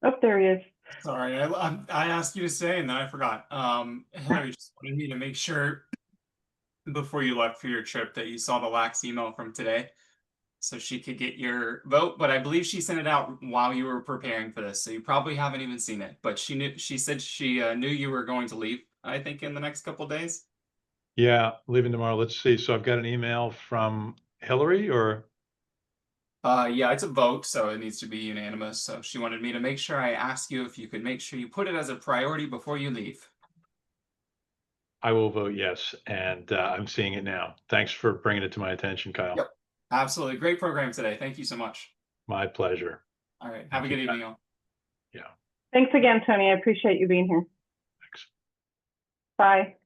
Oh, there he is. Sorry, I asked you to say and then I forgot. Hillary just wanted me to make sure before you left for your trip that you saw the lax email from today so she could get your vote, but I believe she sent it out while you were preparing for this, so you probably haven't even seen it, but she said she knew you were going to leave, I think, in the next couple days. Yeah, leaving tomorrow. Let's see. So I've got an email from Hillary or Yeah, it's a vote, so it needs to be unanimous. So she wanted me to make sure I ask you if you could make sure you put it as a priority before you leave. I will vote yes. And I'm seeing it now. Thanks for bringing it to my attention, Kyle. Yep. Absolutely. Great program today. Thank you so much. My pleasure. All right. Have a Thank good you, evening, all. Yeah. Thanks again, Tony. I appreciate you being here. Thanks. Bye.